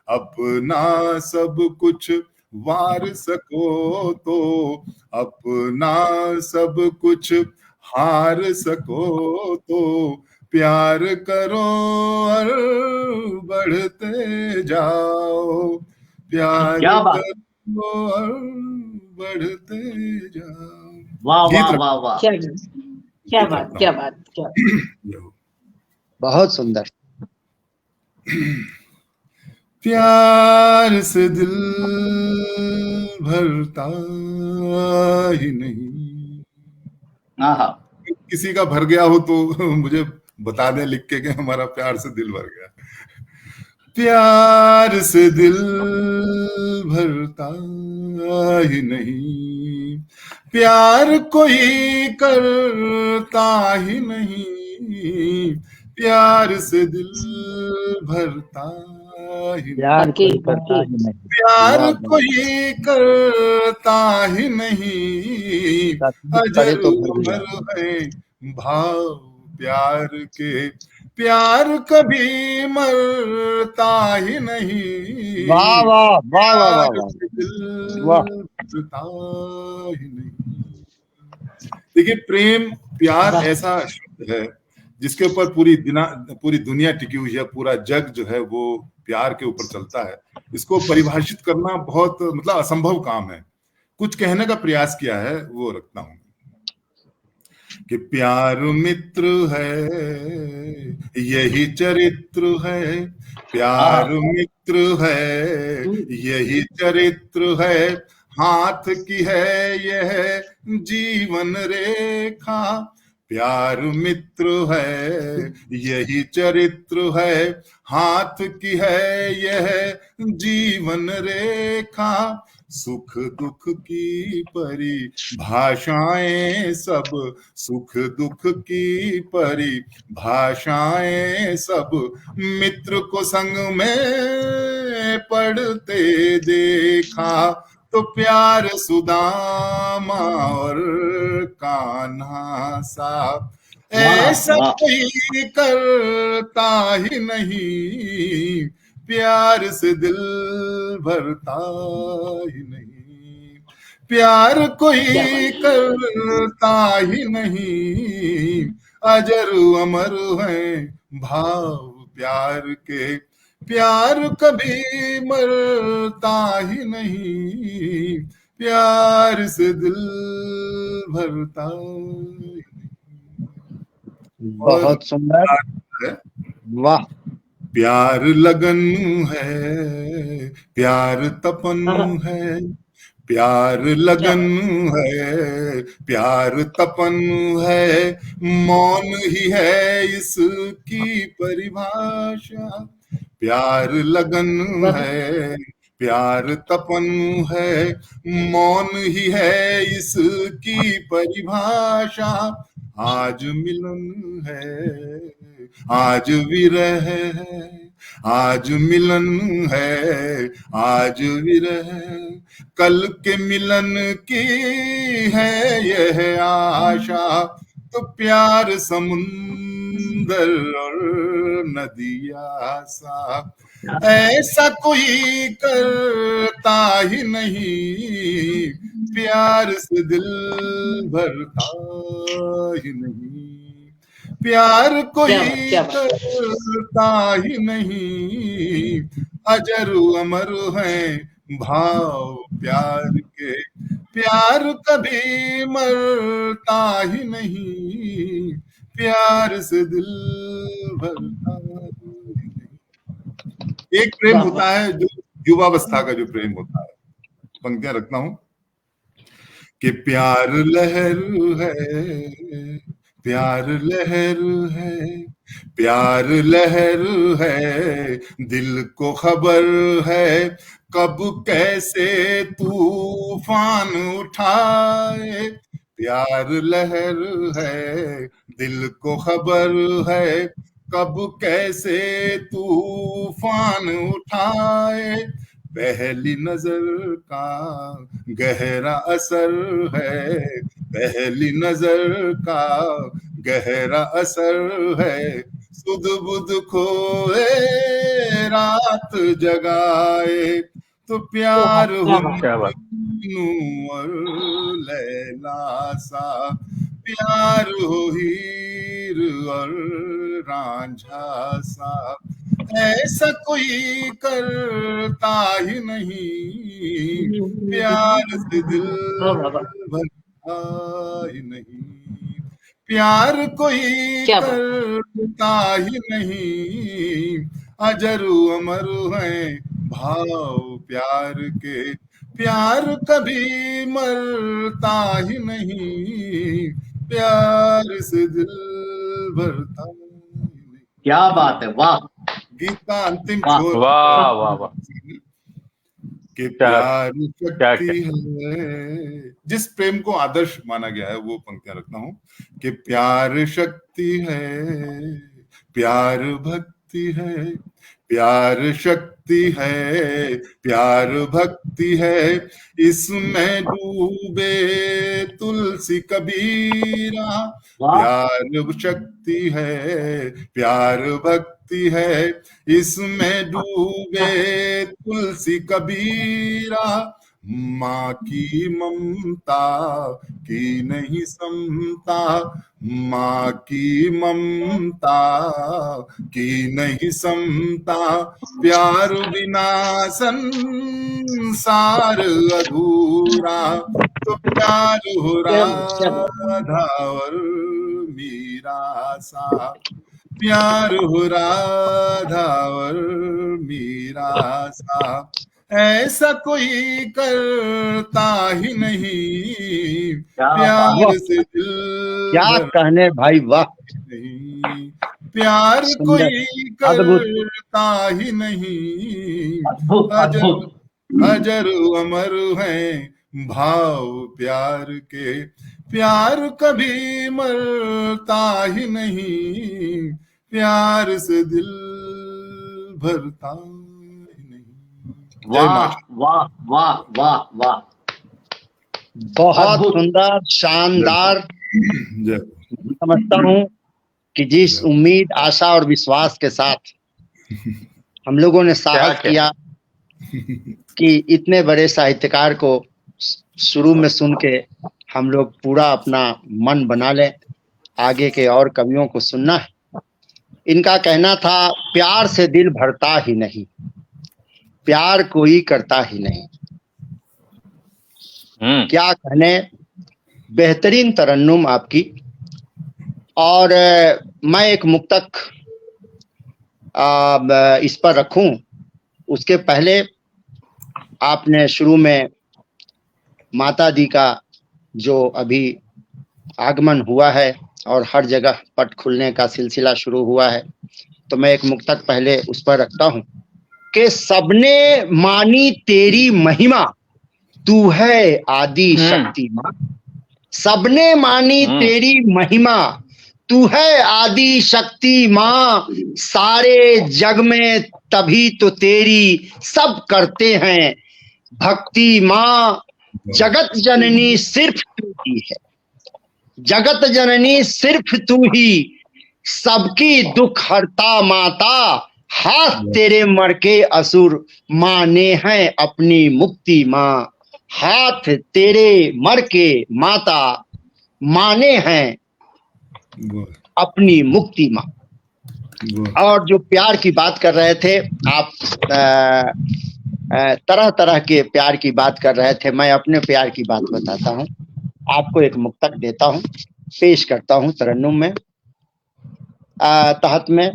अपना सब कुछ वार सको तो, अपना सब कुछ हार सको तो, प्यार करो और बढ़ते जाओ। प्यार करो और बढ़ते जाओ। वाह वाह वाह वाह, क्या बात, क्या बात, क्या बहुत सुंदर। प्यार से दिल भरता ही नहीं। किसी का भर गया हो तो मुझे बता दें लिख के कि हमारा प्यार से दिल भर गया। प्यार से दिल भरता ही नहीं, प्यार कोई करता ही नहीं, प्यार से दिल भरता ही प्यार नहीं, कोई करता ही नहीं, प्यार वाह, कोई करता ही नहीं, करे अजर तो भर अमर है भाव प्यार के, प्यार कभी मरता ही नहीं, वाह वाह वाह वाह वाह प्यार वाह से दिल वाह। भरता ही नहीं। देखिए, प्रेम प्यार वाह। ऐसा शब्द है जिसके ऊपर पूरी दुनिया टिकी हुई है, पूरा जग जो है वो प्यार के ऊपर चलता है। इसको परिभाषित करना बहुत मतलब असंभव काम है। कुछ कहने का प्रयास किया है, वो रखता हूं कि प्यार मित्र है, यही चरित्र है, प्यार मित्र है, यही चरित्र है, हाथ की है यह जीवन रेखा, प्यार मित्र है, यही चरित्र है, हाथ की है यह जीवन रेखा, सुख दुख की परिभाषाएं सब, सुख दुख की परिभाषाएं सब, मित्र को संग में पढ़ते देखा, तो प्यार सुदामा और कान्हा सा, ऐसा कोई करता ही नहीं, प्यार से दिल भरता ही नहीं, प्यार कोई करता ही नहीं, अजर अमर है भाव प्यार के, प्यार कभी मरता ही नहीं, प्यार से दिल भरता ही नहीं। बहुत सुंदर, वाह। प्यार लगन है, प्यार तपन है, प्यार लगन है, प्यार तपन है, मौन ही है इसकी परिभाषा, प्यार लगन है, प्यार तपन है, मौन ही है इसकी परिभाषा, आज मिलन है, आज विरह है, आज मिलन है, आज विरह, कल के मिलन की है यह आशा, तो प्यार समुंदर और नदिया सा, ऐसा कोई करता ही नहीं, प्यार से दिल भरता ही नहीं, प्यार कोई करता ही नहीं, अजर अमर है भाव प्यार के, प्यार कभी मरता ही नहीं, प्यार से दिल भरता ही नहीं। एक प्रेम होता है जो युवावस्था का जो प्रेम होता है, पंक्तियां रखता हूं कि प्यार लहर है, प्यार लहर है, प्यार लहर है, दिल को खबर है, कब कैसे तूफान उठाए, प्यार लहर है, दिल को खबर है, कब कैसे तूफान उठाए, पहली नजर का गहरा असर है, पहली नजर का गहरा असर है, सुध बुध खोए रात जगाए, तो प्यार हो और लैला सा, प्यार हो हीर और रांझा सा, ऐसा कोई करता ही नहीं, प्यार से दिल भरता ही नहीं, प्यार कोई करता ही नहीं, अजर अमर है भाव प्यार के, प्यार कभी मरता ही नहीं, प्यार से दिल भरता ही नहीं। क्या बात है, वाह गीत का अंतिम वाह, छोर वाह वाह वाह, कि क्या प्यार क्या शक्ति है, जिस प्रेम को आदर्श माना गया है वो पंक्तियां रखता हूं कि प्यार शक्ति है, प्यार भक्ति है, प्यार शक्ति है, प्यार भक्ति है, इसमें डूबे तुलसी कबीरा। वाह, प्यार शक्ति है, प्यार भक्ति है, इसमें डूबे तुलसी कबीरा। माँ की ममता की नहीं समता, माँ की ममता की नहीं समता, प्यार बिना संसार अधूरा। तो प्यार हो राधा और मीरा सा, प्यार हो राधा और मीरा सा, ऐसा कोई करता ही नहीं, क्या प्यार बात, से दिल क्या भर कहने भाई, वाह, नहीं, प्यार सुंदर, कोई अद्भुत। करता ही नहीं, अद्भुत अजर अद्भुत। अजर अमर हैं भाव प्यार के, प्यार कभी मरता ही नहीं, प्यार से दिल भरता ही नहीं। जय माँ। वाह वाह वाह वाह वाह, बहुत अद्भुत। सुंदर, शानदार। जय। समझता हूँ कि जिस उम्मीद, आशा और विश्वास के साथ हम लोगों ने साहस क्या? किया कि इतने बड़े साहित्यकार को शुरू में सुन के हम लोग पूरा अपना मन बना लें, आगे के और कवियों को सुनना है। इनका कहना था प्यार से दिल भरता ही नहीं, प्यार कोई करता ही नहीं। क्या कहने, बेहतरीन तरन्नुम आपकी। और मैं एक मुक्तक इस पर रखूं उसके पहले आपने शुरू में माता दी का जो अभी आगमन हुआ है और हर जगह पट खुलने का सिलसिला शुरू हुआ है, तो मैं एक मुक्तक पहले उस पर रखता हूं कि सबने मानी तेरी महिमा, तू है आदि शक्ति माँ। सबने मानी तेरी महिमा, तू है आदि शक्ति माँ। सारे जग में तभी तो तेरी सब करते हैं भक्ति माँ। जगत जननी सिर्फ तू ही है, जगत जननी सिर्फ तू ही, सबकी दुख हरता माता। हाथ तेरे मर के असुर माने हैं अपनी मुक्ति माँ। हाथ तेरे मर के माता माने हैं अपनी मुक्ति माँ। और जो प्यार की बात कर रहे थे आप, तरह तरह के प्यार की बात कर रहे थे, मैं अपने प्यार की बात बताता हूँ आपको। एक मुक्तक देता हूँ, पेश करता हूँ तरन्नुम में तहत में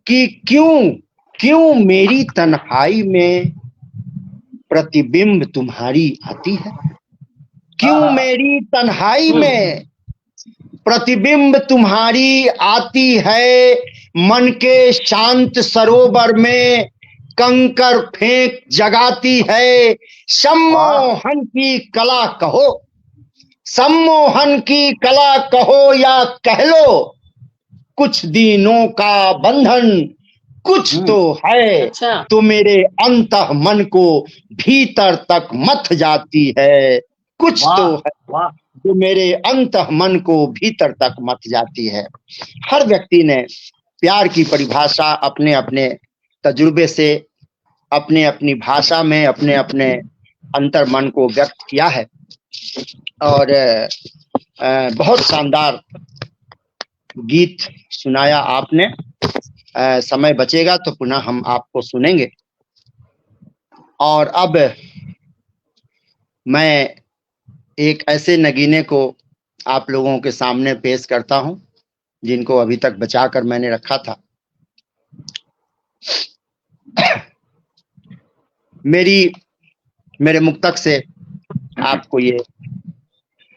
कि क्यों क्यों मेरी तन्हाई में प्रतिबिंब तुम्हारी आती है। क्यों मेरी तन्हाई में प्रतिबिंब तुम्हारी आती है। मन के शांत सरोवर में कंकर फेंक जगाती है। सम्मोहन की कला कहो, सम्मोहन की कला कहो या कह लो कुछ दिनों का बंधन। कुछ तो है तो मेरे अंतः मन को भीतर तक मथ जाती है। कुछ तो है जो मेरे अंतः मन को भीतर तक मथ जाती है। हर व्यक्ति ने प्यार की परिभाषा अपने अपने तजुर्बे से, अपने अपनी भाषा में, अपने अपने अंतर मन को व्यक्त किया है। और बहुत शानदार गीत सुनाया आपने। समय बचेगा तो पुनः हम आपको सुनेंगे। और अब मैं एक ऐसे नगीने को आप लोगों के सामने पेश करता हूं जिनको अभी तक बचाकर मैंने रखा था। मेरे मुक्तक से आपको ये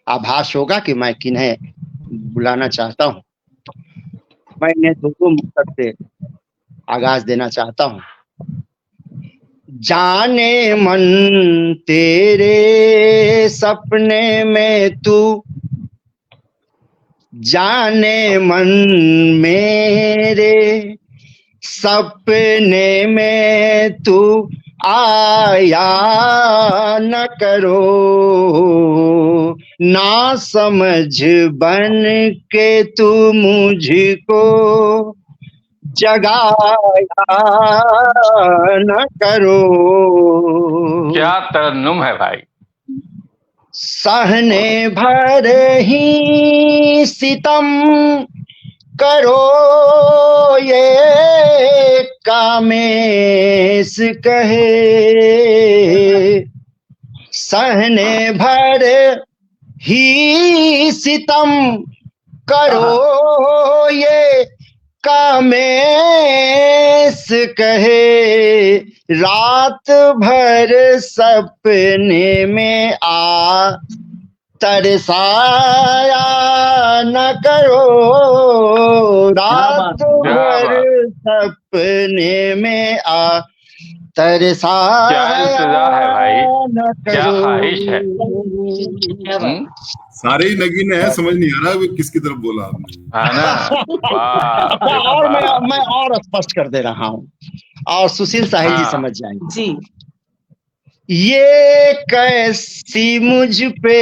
आभास होगा कि मैं किन्हें बुलाना चाहता हूं। मैं इन्हें दो मुक्तक से आगाज देना चाहता हूं। जाने मन तेरे सपने में तू, जाने मन मेरे सपने में तू आया न करो, ना समझ बन के तू मुझको जगाया न करो। क्या तरन्नुम है भाई। सहने भर ही सितम करो ये कामेश कहे, सहने भर ही सितम करो ये कामेश कहे, रात भर सपने में आ तरसाया न करो, रात भर सपने में आ तरसाया है भाई, न क्या करो। ख्वाहिश है। सारे ही नगीन है, समझ नहीं आ रहा है किसकी तरफ बोला आपने, है ना। वाह, और मैं और स्पष्ट कर दे रहा हूँ, और सुशील साहिल जी समझ जाएंगे। जी। ये कैसी मुझ पे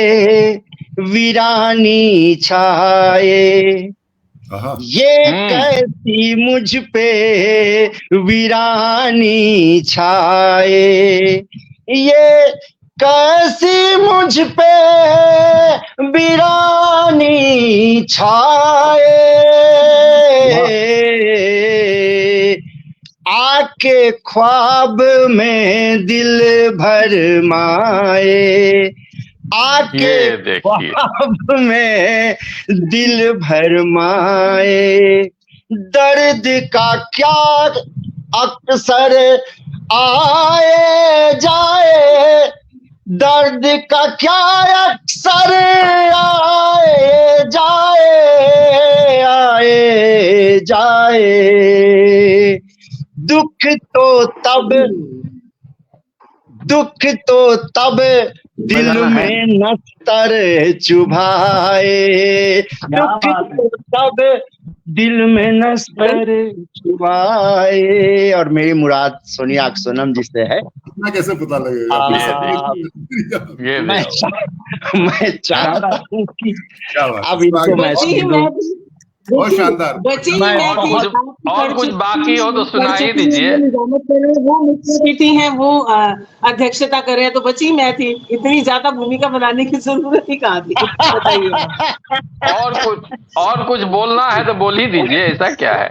वीरानी छाए, ये कैसी मुझ पे वीरानी छाए, ये कैसी मुझ पे वीरानी छाए, आके ख्वाब में दिल भर माए, आके ख्वाब में दिल भर माए, दर्द का क्या अक्सर आए जाए, दर्द का क्या अक्सर आए जाए, आए जाए, दुख तो तब दिल में नस्तर चुभाए, दुख तो तब दिल में नस्तर चुभाए। और मेरी मुराद सोनिया सोनम जी से है। इतना कैसे पता लगेगा? मैं चाहता हूँ कि अब इनको मैं बहुत शानदार। और कुछ बाकी हो तो सुना ही दीजिए। वो मुख्य हैं, वो अध्यक्षता कर रहे हैं, तो बची मैं थी। इतनी ज्यादा भूमिका बनाने की जरूरत ही कहाँ थी, बताइए। और कुछ बोलना है तो बोल ही दीजिए, ऐसा क्या है।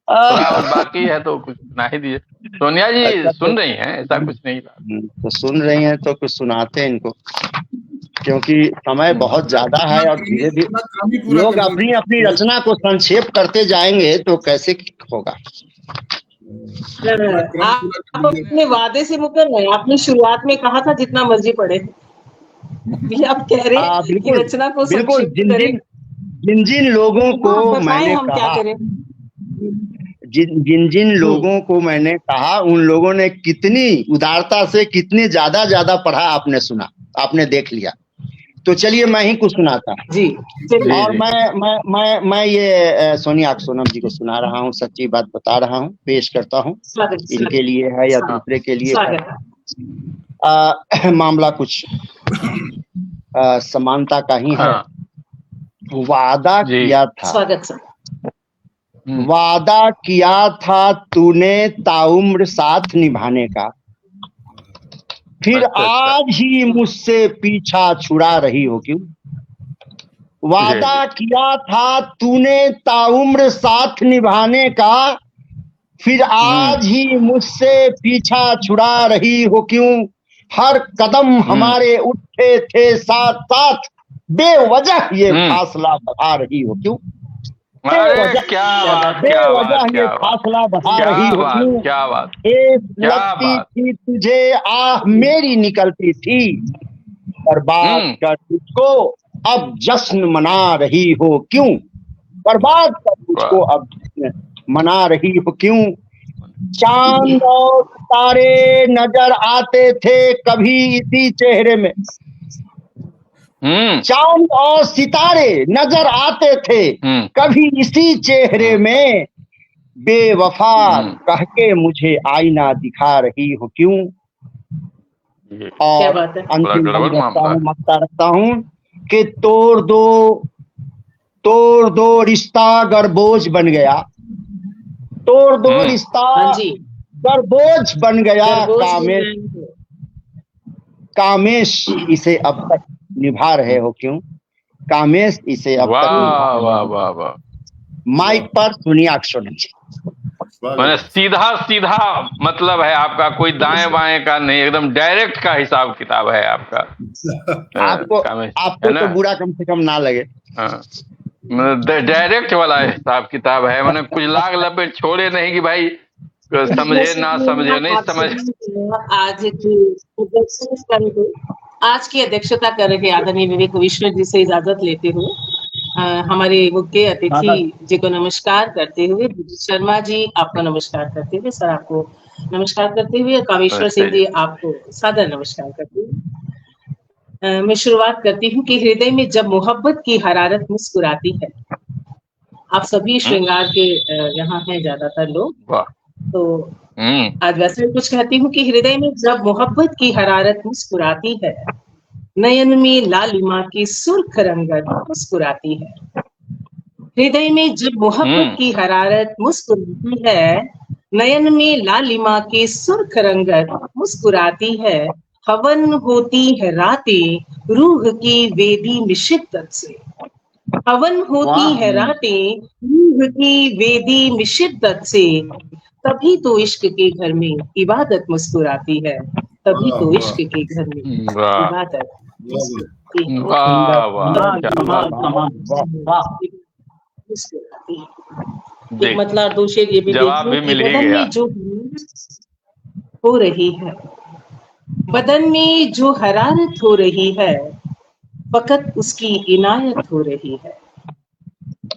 और बाकी है तो कुछ सुना ही दीजिए। सोनिया जी सुन रही हैं, ऐसा कुछ नहीं। तो सुन रही हैं तो कुछ सुनाते हैं इनको, क्योंकि समय बहुत ज्यादा है और धीरे धीरे लोग अपनी अपनी रचना को संक्षेप करते जाएंगे तो कैसे होगा। आप अपने वादे से मुकर रहे हैं। आपने शुरुआत में कहा था जितना मर्जी पढ़े, आप कह रहे हैं कि रचना को बिल्कुल। जिन लोगों को मैंने हम क्या करें, जिन लोगों को मैंने कहा, उन लोगों ने कितनी उदारता से कितनी ज्यादा पढ़ा, आपने सुना, आपने देख लिया। तो चलिए मैं ही कुछ सुनाता जी। और मैं ये सोनिया सोनम जी को सुना रहा हूँ, सच्ची बात बता रहा हूँ, पेश करता हूँ। इनके लिए है या दूसरे के लिए है, मामला कुछ समानता का ही है। वादा किया था, वादा किया था तूने ताउम्र साथ निभाने का, फिर आज ही मुझसे पीछा छुड़ा रही हो क्यों। वादा किया था तूने ताउम्र साथ निभाने का, फिर आज ही मुझसे पीछा छुड़ा रही हो क्यों। हर कदम हमारे उठे थे साथ साथ, बेवजह ये फासला बढ़ा रही हो क्यों। बेवजह ये फासला बढ़ा रही हो क्यों। क्या बात, लगती थी तुझे आह मेरी निकलती थी, बर्बाद कर तुझको अब जश्न मना रही हो क्यों। बर्बाद कर तुझको अब जश्न मना रही हो क्यों। चांद और तारे नजर आते थे कभी इसी चेहरे में। चांद और सितारे नजर आते थे कभी इसी चेहरे में। बेवफा कह के मुझे आईना दिखा रही हो क्यों। और अंतिम मांगता रखता हूँ कि तोड़ दो रिश्ता अगर बोझ बन गया, तोड़ दो रिश्ता अगर बोझ बन गया। कामेश इसे अब तक निभा रहे हो क्यों। कामेश इसे अब तक वाह। माइक पर सोनिया सोनम जी। मैंने सीधा मतलब है आपका, कोई दाएं बाएं का नहीं, एकदम डायरेक्ट का हिसाब किताब है आपका। आपको तो बुरा कम से कम ना लगे। डायरेक्ट वाला हिसाब किताब है। मैंने कुछ लाग लपेट छोड़े नहीं कि भाई समझे ना समझे, नहीं समझ। आज की अध्यक्षता कर रहे आदरणीय विवेक विश्व जी से इजाजत लेते हुए हमारे मुख्य अतिथि जी को नमस्कार करते हुए, शर्मा जी आपको नमस्कार करते हुए, सर आपको नमस्कार करते हुए, कामेश्वर सिंह जी आपको सादर नमस्कार करते हुए मैं शुरुआत करती हूँ कि हृदय में जब मोहब्बत की हरारत मुस्कुराती है। आप सभी श्रृंगार के यहाँ हैं ज्यादातर लोग, तो आज वैसे कुछ कहती हूँ कि हृदय में जब मोहब्बत की हरारत मुस्कुराती है, नयन में लालिमा की सुर्ख रंगत मुस्कुराती है। हृदय में जब मोहब्बत की हरारत मुस्कुराती है, नयन में लालिमा की सुर्ख रंगत मुस्कुराती है। हवन होती है रातें रूह की वेदी में शिद्दत से। हवन होती है रातें रूह की वेदी में शिद्दत से। तभी तो इश्क के घर में इबादत मुस्कुराती है। तभी तो इश्क के घर में इबादत। मतलब दो शेर ये भी जवाब भी मिल ही गया। जो हो रही है, बदन में जो हरारत हो रही है, फकत उसकी इनायत हो रही है।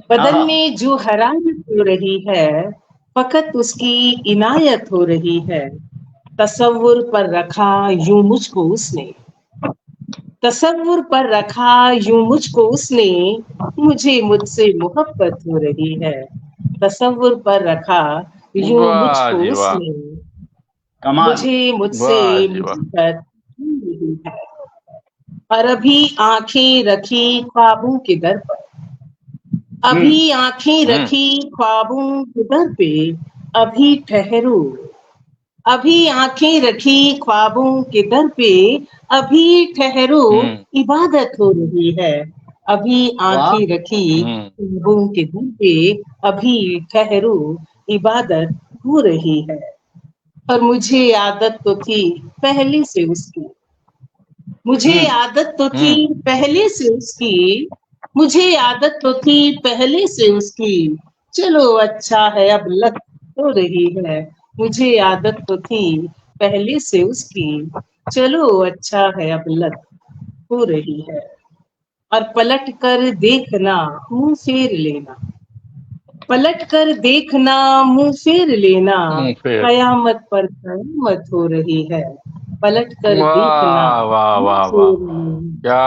बदन में जो हरारत हो रही है, फकत उसकी इनायत हो रही है। तसव्वुर पर रखा यूं मुझको उसने, तसव्वुर पर रखा यूं मुझको उसने, मुझे मुझसे मोहब्बत हो रही है। तसव्वुर पर रखा यूं मुझको उसने, मुझे मुझसे मोहब्बत हो रही है। और अभी आंखें रखी ख्वाबों के दर पर, अभी आंखें रखी ख्वाबों के दर पे, अभी ठहरो। अभी आंखें रखी ख्वाबों के दर पे, अभी ठहरो, इबादत हो रही है। अभी आंखें रखी ख्वाबों के दर पे, अभी ठहरो, इबादत हो रही है। और मुझे आदत तो थी पहले से उसकी, मुझे आदत तो थी पहले से उसकी, मुझे आदत तो थी पहले से उसकी। चलो अच्छा है अब लत हो रही है। मुझे आदत तो थी पहले से उसकी, चलो अच्छा है अब लत हो रही है। और पलट कर देखना मुंह फेर लेना, पलट कर देखना मुंह फेर लेना, कयामत पर कयामत हो रही है। पलट कर देखना, वाह क्या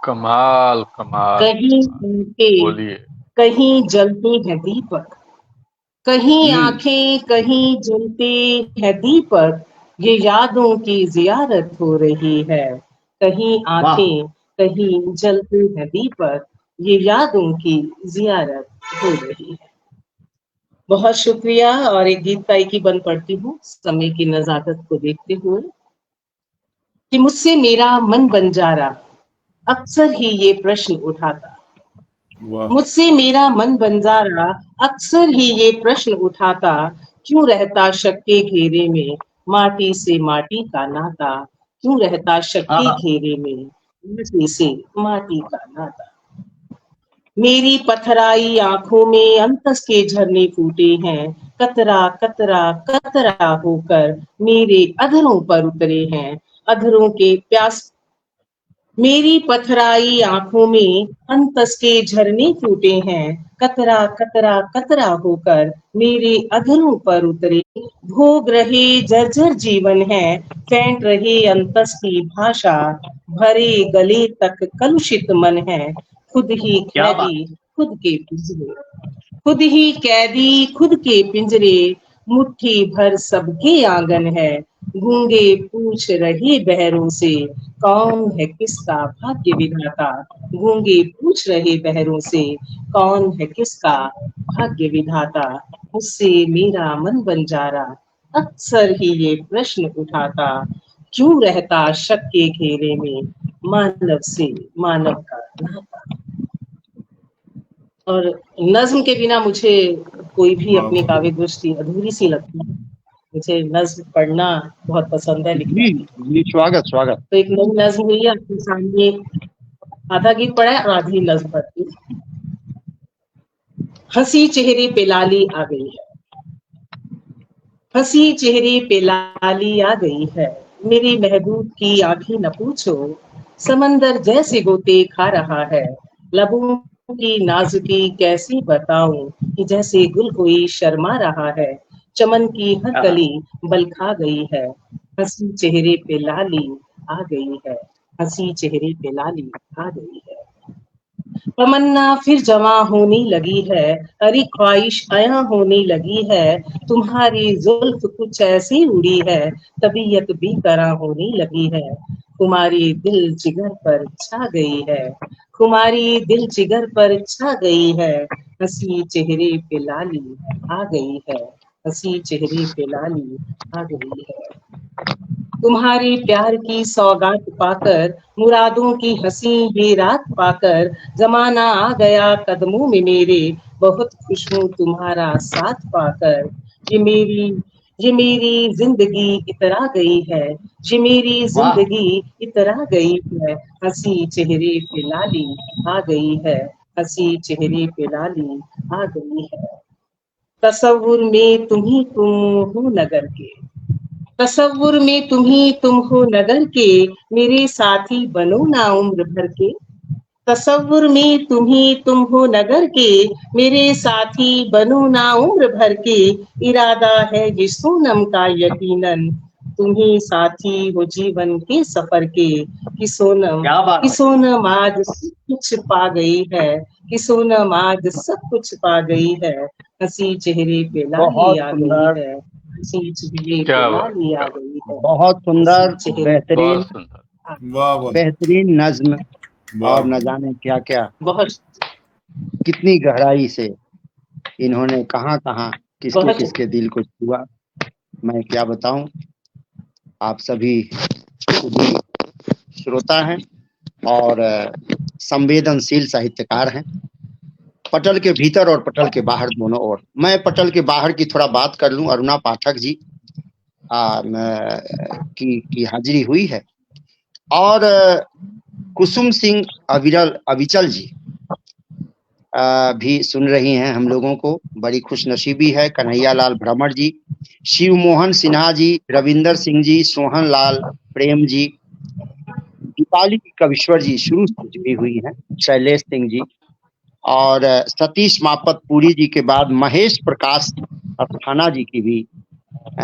कमाल कमाल। कहीं जलते हैं दीपक, कहीं आंखें कहीं जलते हैं दीपक, ये यादों की जियारत हो रही है। कहीं आंखें कहीं जलते हैं दीपक, ये यादों की जियारत हो रही है। बहुत शुक्रिया। और एक गीत गायकी बन पड़ती हूँ समय की नजाकत को देखते हुए कि मुझसे मेरा मन बंजारा अक्सर ही ये प्रश्न उठाता, मुझसे मेरा मन बंजारा अक्सर ही ये प्रश्न उठाता, क्यों रहता शक के घेरे में माटी से माटी का नाता, क्यों रहता शक के घेरे में माटी से माटी का नाता। मेरी पथराई आंखों में अंतस के झरने फूटे हैं, कतरा कतरा कतरा होकर मेरे अधरों पर उतरे हैं, अधरों के प्यास। मेरी पथराई आंखों में अंतस के झरने फूटे हैं, कतरा कतरा कतरा होकर मेरे अधरों पर उतरे। भोग रहे जर्जर जीवन है, फेंट रहे अंतस की भाषा, भरे गले तक कलुषित मन है, खुद ही क्या बात। कैदी खुद के पिंजरे, खुद ही कैदी खुद के पिंजरे, मुट्ठी भर सबके आंगन है, गूंगे पूछ रहे बहरों से, कौन है किसका भाग्य विधाता, गूंगे पूछ रहे बहरों से, कौन है किसका भाग्य विधाता, मुझसे मेरा मन बंजारा अक्सर ही ये प्रश्न उठाता, क्यों रहता शक के घेरे में मानव से मानव का नाता। और नज्म के बिना मुझे कोई भी अपनी काव्य दृष्टि अधूरी सी लगती है। मुझे नज्म पढ़ना बहुत पसंद है, लिखना जी भी। जी, स्वागत स्वागत। तो एक नई नज्म हुई है आपके सामने, आधा गीत पढ़ा है और आधी नज्म पढ़ती हूँ। हंसी चेहरे पे लाली आ गई है, हंसी चेहरे पे लाली आ गई है, मेरे महबूब की आंखें न पूछो, समंदर जैसे गोते खा रहा है, लबों की नाजुकी कैसी बताऊं कि जैसे गुल कोई शर्मा रहा है, चमन की हर कली बल खा गई है, हंसी चेहरे पे लाली आ गई है, हंसी चेहरे पे लाली आ गई है। तमन्ना फिर जवां होने लगी है, अरे ख्वाहिश अया होने लगी है, तुम्हारी जुल्फ कुछ ऐसी उड़ी है, तबीयत बेकरार होने लगी है, तुम्हारी दिल जिगर पर छा गई है, तुम्हारी दिल जिगर पर छा गई है, हंसी चेहरे पे लाली आ गई है, हंसी चेहरे पे लाली आ गई है। तुम्हारे प्यार की सौगात पाकर, मुरादों की हंसी ये रात पाकर, जमाना आ गया कदमों में मेरे, बहुत खुश हूँ तुम्हारा साथ पाकर, ये मेरी ये मेरी जिंदगी इतरा गई है, ये मेरी जिंदगी इतरा गई है, हंसी चेहरे पे लाली आ गई है, हंसी चेहरे पे लाली आ गई है। तसव्वुर में तुम हो नगर के, तसव्वुर में तुम हो नगर के, मेरे साथी बनो ना उम्र भर के, तसव्वुर में तुम हो नगर के, मेरे साथी बनो ना उम्र भर के, इरादा है ये सोनम का यकीनन, तुम्ही साथी हो जीवन के सफर के, कि सोनम आज सब कुछ पा गई है, कि सोनम आज सब कुछ पा गई है, हंसी चेहरे पे लाली बहुत आ गई सुंदर, है, हंसी चेहरे क्या पे बात, लाली आ क्या गई है, बहुत सुंदर, हंसी चेहरे बेहतरीन, बहुत सुंदर। वाह वाह बेहतरीन नज्म। वाह और न जाने क्या क्या, बहुत कितनी गहराई से इन्होंने कहाँ कहाँ किसके बहुत किसके दिल को छुआ, मैं क्या बताऊं। आप सभी खुद ही श्रोता हैं और संवेदनशील साहित्यकार हैं, पटल के भीतर और पटल के बाहर दोनों ओर। मैं पटल के बाहर की थोड़ा बात कर लूं। अरुणा पाठक जी की हाजिरी हुई है, और कुसुम सिंह अविचल जी भी सुन रही हैं हम लोगों को, बड़ी खुशनसीबी है। कन्हैया लाल भ्रमर जी, शिव मोहन सिन्हा जी, रविंदर सिंह जी, सोहन लाल प्रेम जी, दीपाली कविश्वर जी शुरू से जुड़ी हुई हैं, शैलेश सिंह जी, और सतीश मापत पुरी जी के बाद महेश प्रकाश अस्थाना जी की भी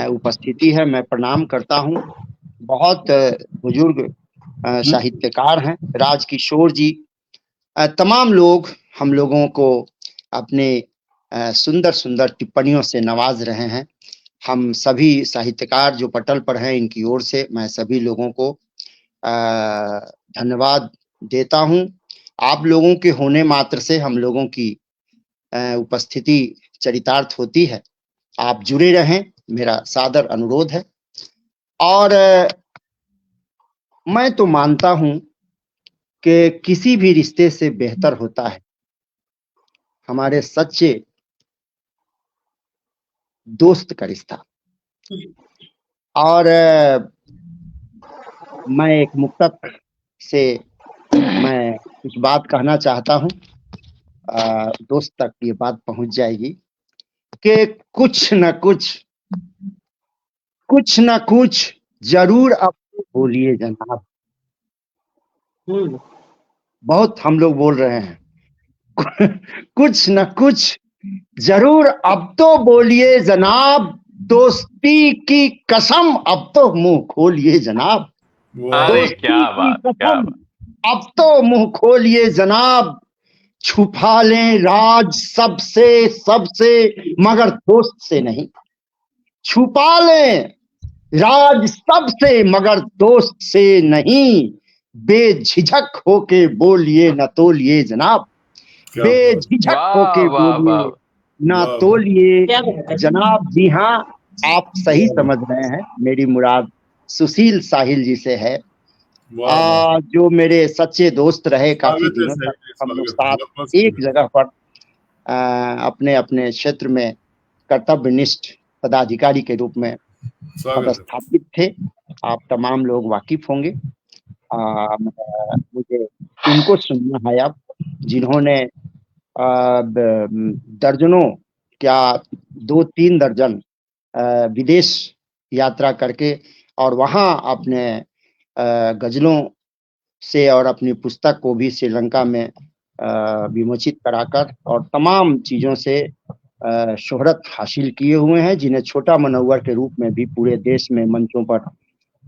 उपस्थिति है। मैं प्रणाम करता हूं। बहुत बुजुर्ग साहित्यकार हैं। राजकिशोर जी, तमाम लोग हम लोगों को अपने सुंदर सुंदर टिप्पणियों से नवाज रहे हैं। हम सभी साहित्यकार जो पटल पर हैं, इनकी ओर से मैं सभी लोगों को धन्यवाद देता हूं। आप लोगों के होने मात्र से हम लोगों की उपस्थिति चरितार्थ होती है। आप जुड़े रहें, मेरा सादर अनुरोध है। और मैं तो मानता हूं कि किसी भी रिश्ते से बेहतर होता है हमारे सच्चे दोस्त का रिश्ता। और मैं एक मुक्तक से मैं कुछ बात कहना चाहता हूं, दोस्त तक ये बात पहुंच जाएगी कि कुछ न कुछ जरूर अब बोलिए जनाब। बहुत हम लोग बोल रहे हैं, कुछ न कुछ जरूर अब तो बोलिए जनाब, दोस्ती की कसम अब तो मुंह खोलिए जनाब। वाह, अरे दोस्ती क्या की बात, क्या कसम बात। अब तो मुंह खोलिए जनाब, छुपा लें राज सबसे सबसे मगर दोस्त से नहीं। छुपा लें राज सबसे मगर दोस्त से नहीं, बेझिझक होके बोलिए न तोलिए जनाब, क्या बात, बेझिझक वाह होके वाह बोलिए वाह। न वाह, तोलिए क्या बात है। जनाब। जी हाँ, आप सही समझ रहे हैं, मेरी मुराद सुशील साहिल जी से है। वाह, वाह। जो मेरे सच्चे दोस्त रहे काफी स्वागत है दिनों साहिब तक, जी, हम लोग स्वागत है, साथ बहुत बहुत एक स्वागत जगह पर अपने अपने क्षेत्र में कर्तव्यनिष्ठ पदाधिकारी के रूप में है, स्वागत है। पदस्थापित थे। आप तमाम लोग वाकिफ होंगे। मुझे उनको सुनना है अब, जिन्होंने दर्जनों क्या 2-3 दर्जन विदेश यात्रा करके और वहाँ अपने गजलों से और अपनी पुस्तक को भी श्रीलंका में विमोचित कराकर और तमाम चीज़ों से शोहरत हासिल किए हुए हैं, जिन्हें छोटा मनोवर के रूप में भी पूरे देश में मंचों पर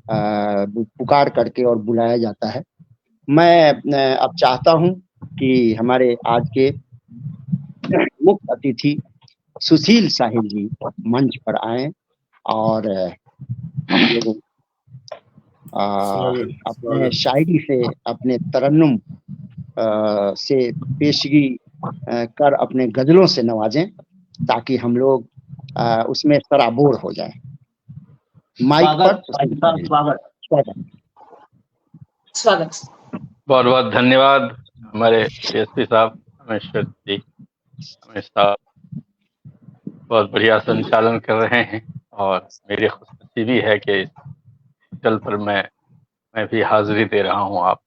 पुकार करके और बुलाया जाता है। मैं अब चाहता हूं कि हमारे आज के मुख्य अतिथि सुशील साहिल जी मंच पर आए और हम लोग अपने शायरी से, अपने तरन्नुम से पेशगी कर अपने गजलों से नवाजें, ताकि हम लोग उसमें सराबोर हो जाएं। माइक पर स्वागत। स्वागत। बहुत बहुत धन्यवाद हमारे डीएसपी साहब रमेश्वर जी। रमेश साहब बहुत बढ़िया संचालन कर रहे हैं और मेरी खुशनसीबी है कि इस चल पर मैं भी हाजिरी दे रहा हूँ। आप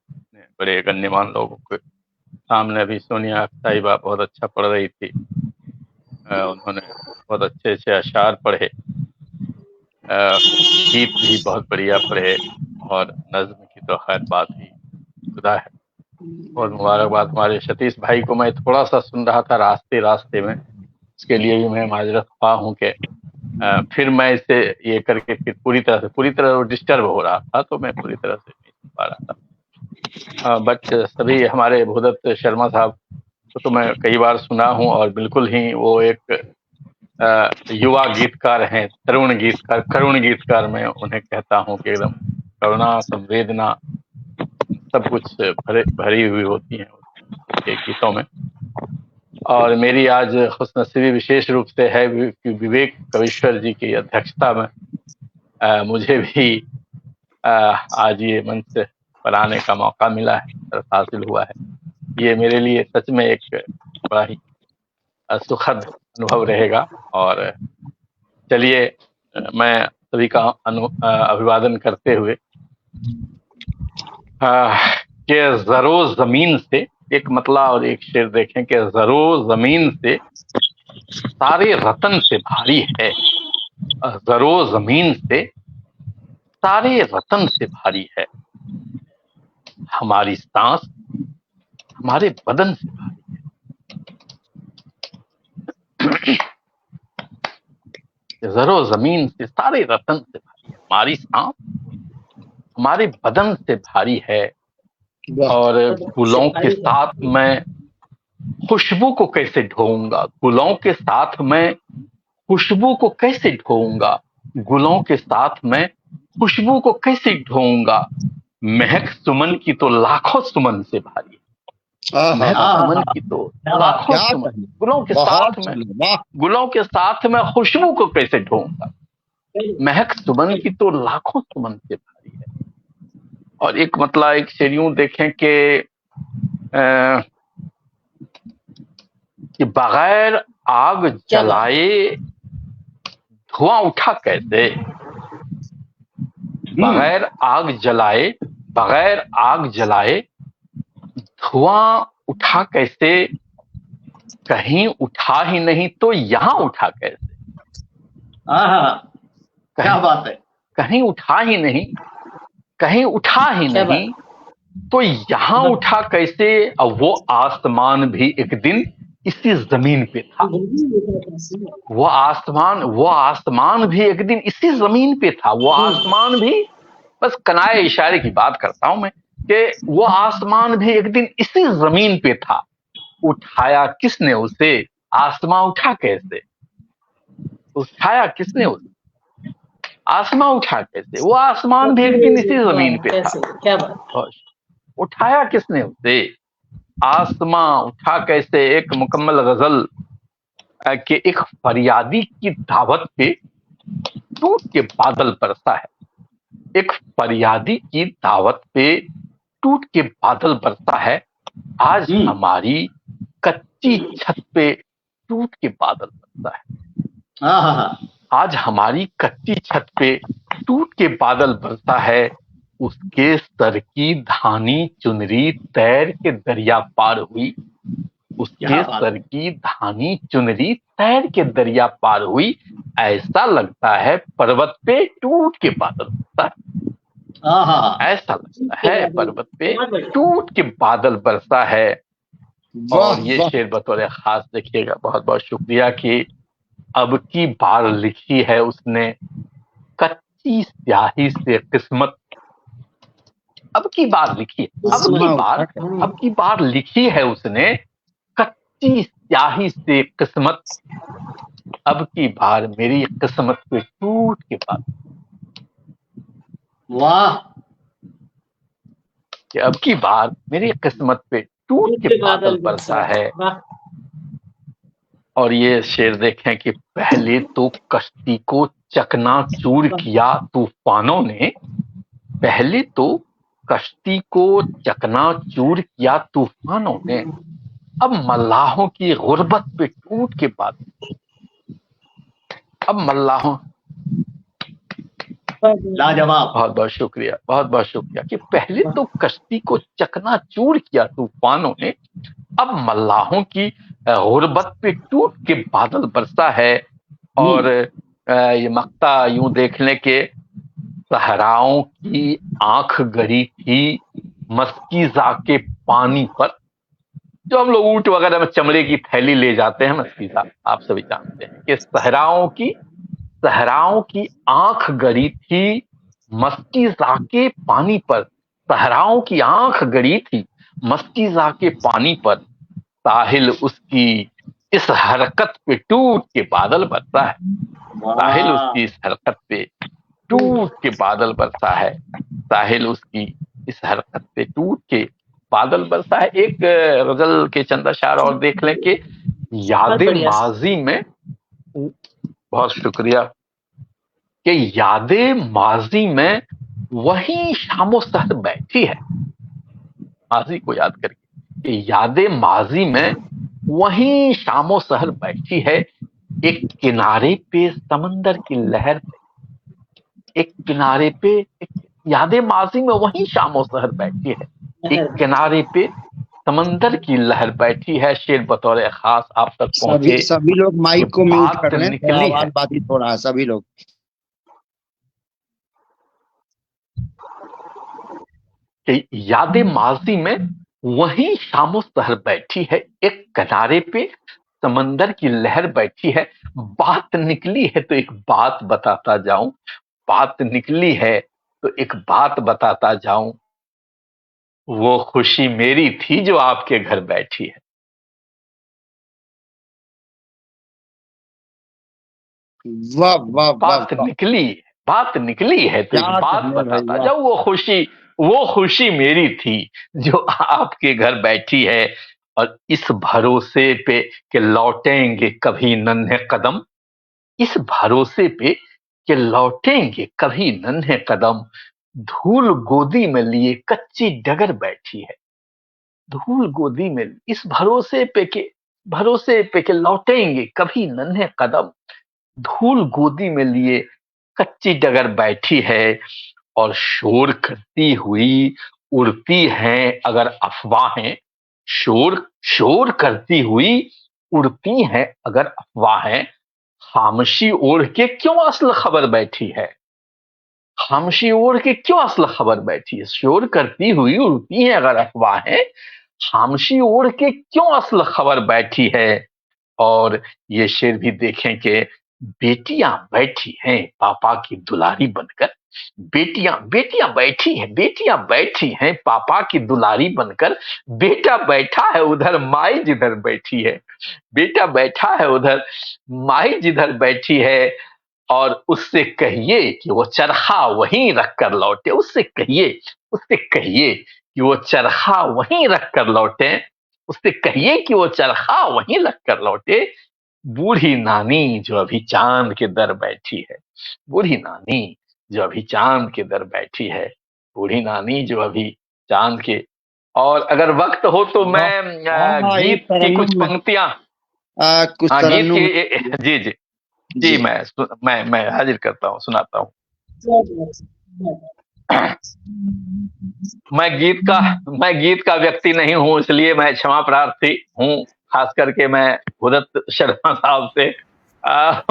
बड़े गण्यमान लोगों के सामने भी सोनिया साहिबा बहुत अच्छा पढ़ रही थी, उन्होंने बहुत अच्छे अच्छे अशार पढ़े, गीत भी बहुत बढ़िया पढ़े और नज्म की तो खैर बात ही खुदा है। बहुत मुबारकबाद। हमारे सतीश भाई को मैं थोड़ा सा सुन रहा था रास्ते में, इसके लिए भी मैं माजरत ख्वाह हूँ कि फिर मैं इसे ये करके फिर पूरी तरह डिस्टर्ब हो रहा था, तो मैं पूरी तरह से नहीं सुन पा रहा था। बट सभी हमारे भूदत्त शर्मा साहब को तो मैं कई बार सुना हूँ और बिल्कुल ही वो एक युवा गीतकार हैं, करुण गीतकार मैं उन्हें कहता हूँ कि एकदम करुणा संवेदना सब कुछ भरी हुई होती है उनके गीतों में। और मेरी आज खुशनसीबी विशेष रूप से है कि विवेक कविश्वर जी की अध्यक्षता में मुझे भी आज ये मंच पर आने का मौका मिला है, हासिल हुआ है। ये मेरे लिए सच में एक बड़ा ही सुखद अनुभव रहेगा। और चलिए मैं सभी का अभिवादन करते हुए कि जरो जमीन से, एक मतला और एक शेर देखें कि जरो जमीन से सारे रतन से भारी है, जरो जमीन से सारे रतन से भारी है, हमारी सांस हमारे बदन से भारी है। जरो जमीन से सारे रतन से भारी है, हमारी सांस हमारे बदन से भारी है। और गुलों के साथ मैं खुशबू को कैसे ढोऊंगा, गुलों के साथ मैं खुशबू को कैसे ढोऊंगा, गुलों के साथ मैं खुशबू को कैसे ढोऊंगा, महक सुमन की तो लाखों सुमन से भारी है, महक सुमन की तो लाखों सुमन, गुलों के साथ मैं खुशबू को कैसे ढोऊंगा, महक सुमन की तो लाखों सुमन से भारी है। और एक मतलब एक शेर यूं देखें कि बगैर आग जलाए धुआं उठा कैसे, बगैर आग जलाए धुआं उठा कैसे, कहीं उठा ही नहीं तो यहां उठा कैसे। क्या बात है। कहीं उठा ही नहीं तो यहाँ उठा कैसे? अब वो आसमान भी एक दिन इसी जमीन पे था। वो आसमान भी एक दिन इसी जमीन पे था। वो आसमान भी, बस कनाए इशारे की बात करता हूं मैं, कि वो आसमान भी एक दिन इसी जमीन पे था। उठाया किसने उसे? आसमां उठा कैसे? उठाया किसने उसे? आसमां उठा कैसे? वो आसमान भी एक दिन इसी जमीन पे था। क्या बात। उठाया किसने उसे? आसमां उठा कैसे? एक मुकम्मल गजल के एक फरियादी की दावत पे टूट के बादल बरसा है। एक फरियादी की दावत पे टूट के बादल बरसा है। आज हमारी कच्ची छत पे टूट के बादल बरसा है। आज हमारी कच्ची छत पे टूट के बादल बरसा है। उसके सर की धानी चुनरी तैर के दरिया पार हुई। उसके सर की धानी चुनरी तैर के दरिया पार हुई। ऐसा लगता है पर्वत पे टूट के बादल बरसा है। ऐसा लगता है पर्वत पे टूट के बादल बरसा है। और ये शेर बतौर खास देखिएगा, बहुत बहुत शुक्रिया कि अब की बार लिखी है उसने कच्ची स्याही से किस्मत। अब की बार लिखी है, अब की बार लिखी है उसने कच्ची स्याही से किस्मत। अब की बार मेरी किस्मत पे टूट के बादल। वाह! कि अब की बार मेरी किस्मत पे टूट के बादल बरसा है। और ये शेर देखें कि पहले तो कश्ती को चकनाचूर किया तूफानों ने। पहले तो कश्ती को चकनाचूर किया तूफानों ने। अब मल्लाहों की गुर्बत पे टूट के बादल। अब मल्लाहों, लाजवाब। बहुत बहुत शुक्रिया, बहुत बहुत शुक्रिया कि पहले तो कश्ती को चकनाचूर किया तूफानों ने। अब मल्लाहों की गुर्बत पे टूट के बादल बरसा है। और ये मक्ता यूं देख लें कि सहराओं की आंख गड़ी थी मस्कीजा के पानी पर। जो हम लोग ऊंट वगैरह में चमड़े की थैली ले जाते हैं मस्कीजा, आप सभी जानते हैं कि सहराओं की आंख गड़ी थी मस्कीजा के पानी पर। सहराओं की आंख गड़ी थी मस्कीजा के पानी पर। साहिल उसकी इस हरकत पे टूट के बादल बरसा है। साहिल उसकी इस हरकत पे टूट के बादल बरसा है। साहिल उसकी इस हरकत पे टूट के बादल बरसा है। एक गजल के चंद अशार और देख लें कि यादें माजी में, बहुत शुक्रिया, कि यादें माजी में वही शामो सहर बैठी है। माजी को याद करके कि यादें माजी में वही शामो सहर बैठी है। एक किनारे पे समंदर की लहर, एक किनारे पे यादें माजी में वही शामो सहर बैठी है। एक किनारे पे समंदर की लहर बैठी है। शेर बतौर खास आप तक पहुंचे। सभी लोग माइक को म्यूट कर लें, निकली है, बाधित हो रहा है सभी लोग। कि यादें माजी में वही शामो सहर बैठी है। एक किनारे पे समंदर की लहर बैठी है। बात निकली है तो एक बात बताता जाऊं। बात निकली है तो एक बात बताता जाऊं। वो खुशी मेरी थी जो आपके घर बैठी है। वाह वाह, बात निकली है तो एक बात बताता जाऊं। वो खुशी मेरी थी जो आपके घर बैठी है। और इस भरोसे पे कि लौटेंगे कभी नन्हे कदम, इस भरोसे पे कि लौटेंगे कभी नन्हे कदम। धूल गोदी में लिए कच्ची डगर बैठी है। धूल गोदी में, इस भरोसे पे कि लौटेंगे कभी नन्हे कदम। धूल गोदी में लिए कच्ची डगर बैठी है। और शोर करती हुई उड़ती हैं अगर अफवाहें। शोर करती हुई उड़ती हैं अगर अफवाहें। खामोशी ओढ़ के क्यों असल खबर बैठी है। खामोशी ओढ़ के क्यों असल खबर बैठी है? शोर करती हुई उड़ती है अगर अफवाहें, खामोशी ओढ़ के क्यों असल खबर बैठी है? और ये शेर भी देखें कि बेटियां बैठी हैं पापा की दुलारी बनकर। बेटियां बेटियां बैठी हैं पापा की दुलारी बनकर। बेटा बैठा है उधर माई जिधर बैठी है। बेटा बैठा है उधर माई जिधर बैठी है। और उससे कहिए कि वो चरखा वहीं रख कर लौटे। उससे कहिए कि वो चरखा वहीं रख कर लौटे। उससे कहिए कि वो चरखा वहीं रख कर लौटे। बूढ़ी नानी जो अभी चांद के दर बैठी है। बूढ़ी नानी जो अभी चांद के दर बैठी है। बूढ़ी नानी जो अभी चांद के। और अगर वक्त हो तो मैं हाँ, एक गीत की कुछ तरन्नुम में पंक्तियां। कुछ हाँ, गीत तरन्नुम की। जी जी जी, जी। मैं हाजिर करता हूँ, सुनाता हूँ। मैं गीत का व्यक्ति नहीं हूँ, इसलिए मैं क्षमा प्रार्थी हूँ। खास करके मैं भूदत्त शर्मा साहब से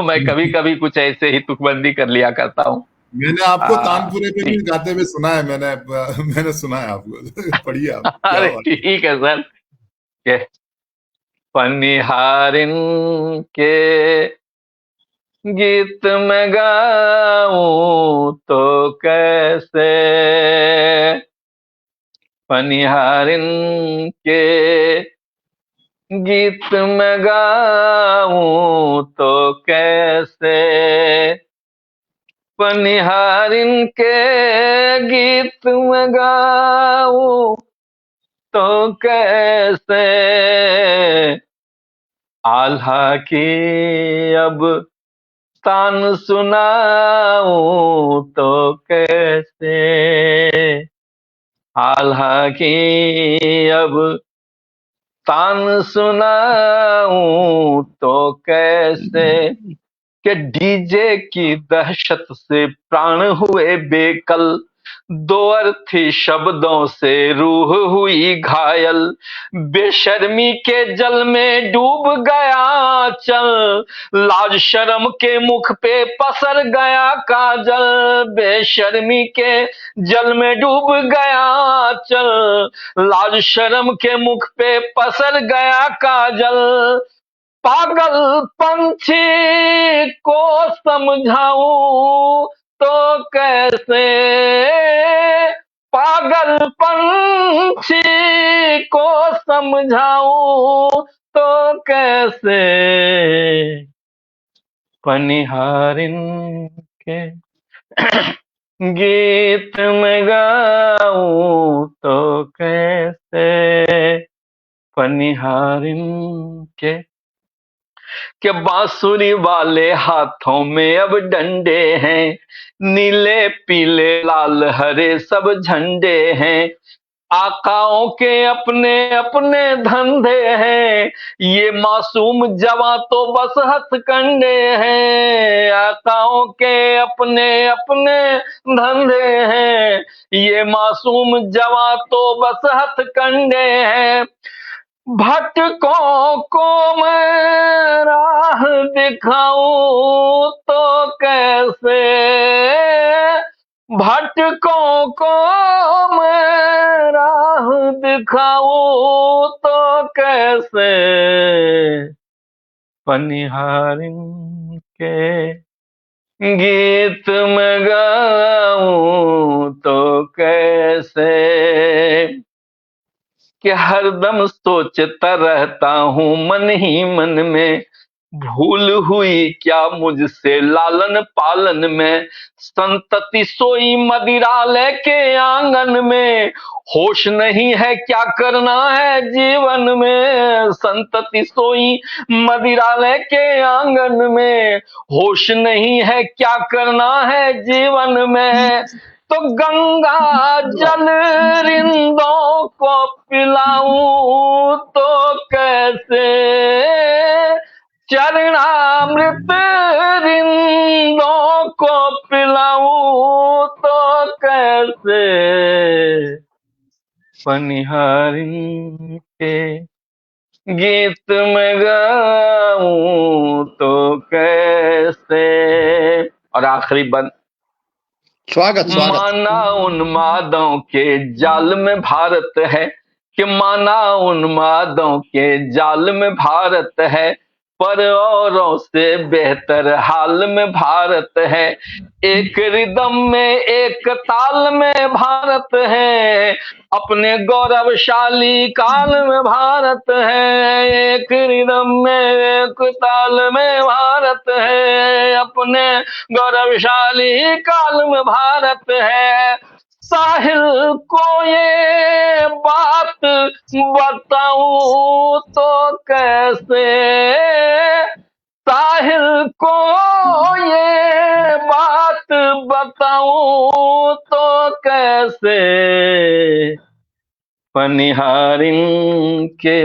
मैं कभी कभी कुछ ऐसे ही तुकबंदी कर लिया करता हूँ। मैंने आपको तानपुरे पे भी ठीक। गाते हुए सुना है। मैंने सुना है आपको। पढ़िए आप, क्या अरे बात। ठीक है सर। के पनिहारिन के गीत में गाऊं तो कैसे। पनिहारिन के गीत में गाऊं तो कैसे। पनिहारिन के गीत में गाऊं तो कैसे। आल्हा की अब तान सुनाऊं तो कैसे। आल्हा की अब तान सुनाऊं तो कैसे। कि डीजे की दहशत से प्राण हुए बेकल। दो अर्थी शब्दों से रूह हुई घायल। बेशर्मी के जल में डूब गया चल। लाज शर्म के मुख पे पसर गया काजल। बेशर्मी के जल में डूब गया चल। लाज शर्म के मुख पे पसर गया काजल। पागल पंछी को समझाऊं तो कैसे। पागल पंछी को समझाऊं तो कैसे। पनिहारिन के गीत में गाऊं तो कैसे। पनिहारिन के बांसुरी वाले हाथों में अब डंडे हैं। नीले पीले लाल हरे सब झंडे हैं। आकाओं के अपने अपने धंधे हैं। ये मासूम जवां तो बस हथकंडे हैं। आकाओं के अपने अपने धंधे हैं। ये मासूम जवां तो बस हथकंडे हैं। भटकों को मैं राह दिखाऊं तो कैसे। भटकों को मैं राह दिखाऊं तो कैसे। पनिहारिन के गीत में गाऊं तो कैसे। कि हरदम सोचता रहता हूँ मन ही मन में। भूल हुई क्या मुझसे लालन पालन में। संतति सोई मदिरालय के आंगन में। होश नहीं है क्या करना है जीवन में। संतति सोई मदिरालय के आंगन में। होश नहीं है क्या करना है जीवन में। तो गंगा जल रिंदों को पिलाऊं तो कैसे। चरणामृत रिंदों को पिलाऊं तो कैसे। पनिहारिन के गीत में गाऊं तो कैसे। और आखिरी बंद स्वागत स्वागत। माना उन्मादों के जाल में भारत है, कि माना उन्मादों के जाल में भारत है, पर औरों से बेहतर हाल में भारत है। एक रिदम में एक ताल में भारत है, अपने गौरवशाली काल में भारत है। एक रिदम में एक ताल में भारत है, अपने गौरवशाली काल में भारत है। साहिल को ये बात बताऊं तो कैसे, साहिल को ये बात बताऊं तो कैसे, पनिहारिन के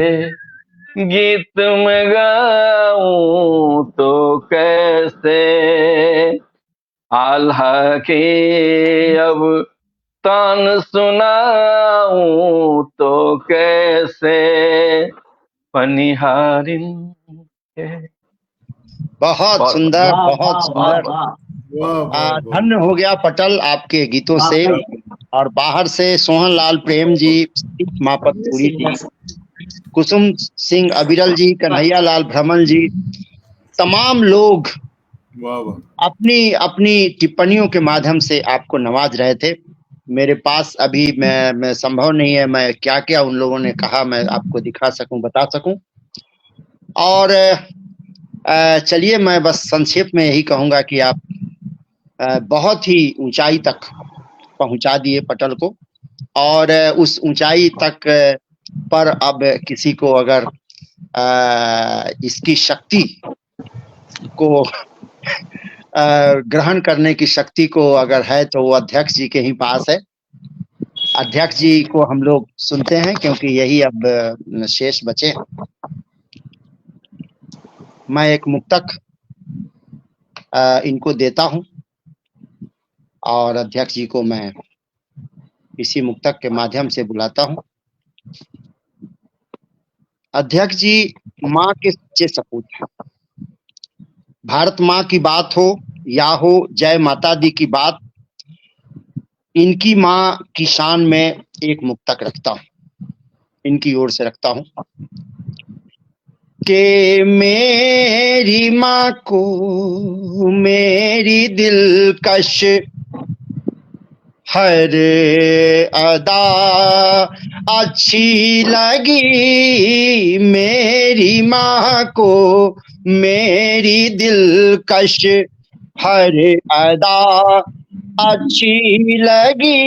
गीत में गाऊं तो कैसे, आल्हा के अब तान सुनाऊं तो कैसे, पनिहारिन के। बहुत सुंदर, बहुत सुंदर। वाह वाह वाह। धन्य हो गया पटल आपके गीतों से। और बाहर से सोहन लाल प्रेम जी, मापत पुरी जी, कुसुम सिंह अविरल जी, कन्हैया लाल भ्रमण जी, तमाम लोग वाह वाह। अपनी अपनी टिप्पणियों के माध्यम से आपको नवाज रहे थे। मेरे पास अभी मैं संभव नहीं है मैं क्या क्या उन लोगों ने कहा मैं आपको दिखा सकूं, बता सकूं। और चलिए मैं बस संक्षेप में यही कहूंगा कि आप बहुत ही ऊंचाई तक पहुंचा दिए पटल को, और उस ऊंचाई तक पर अब किसी को अगर इसकी शक्ति को ग्रहण करने की शक्ति को अगर है तो वो अध्यक्ष जी के ही पास है। अध्यक्ष जी को हम लोग सुनते हैं क्योंकि यही अब शेष बचे हैं। मैं एक मुक्तक इनको देता हूं और अध्यक्ष जी को मैं इसी मुक्तक के माध्यम से बुलाता हूं। अध्यक्ष जी माँ के सच्चे सपूत हैं। भारत माँ की बात हो या हो जय माता दी की बात, इनकी माँ की शान में एक मुक्तक रखता हूं, इनकी ओर से रखता हूं कि मेरी माँ को मेरी दिलकश हर अदा अच्छी लगी, मेरी माँ को मेरी दिलकश हर अदा अच्छी लगी,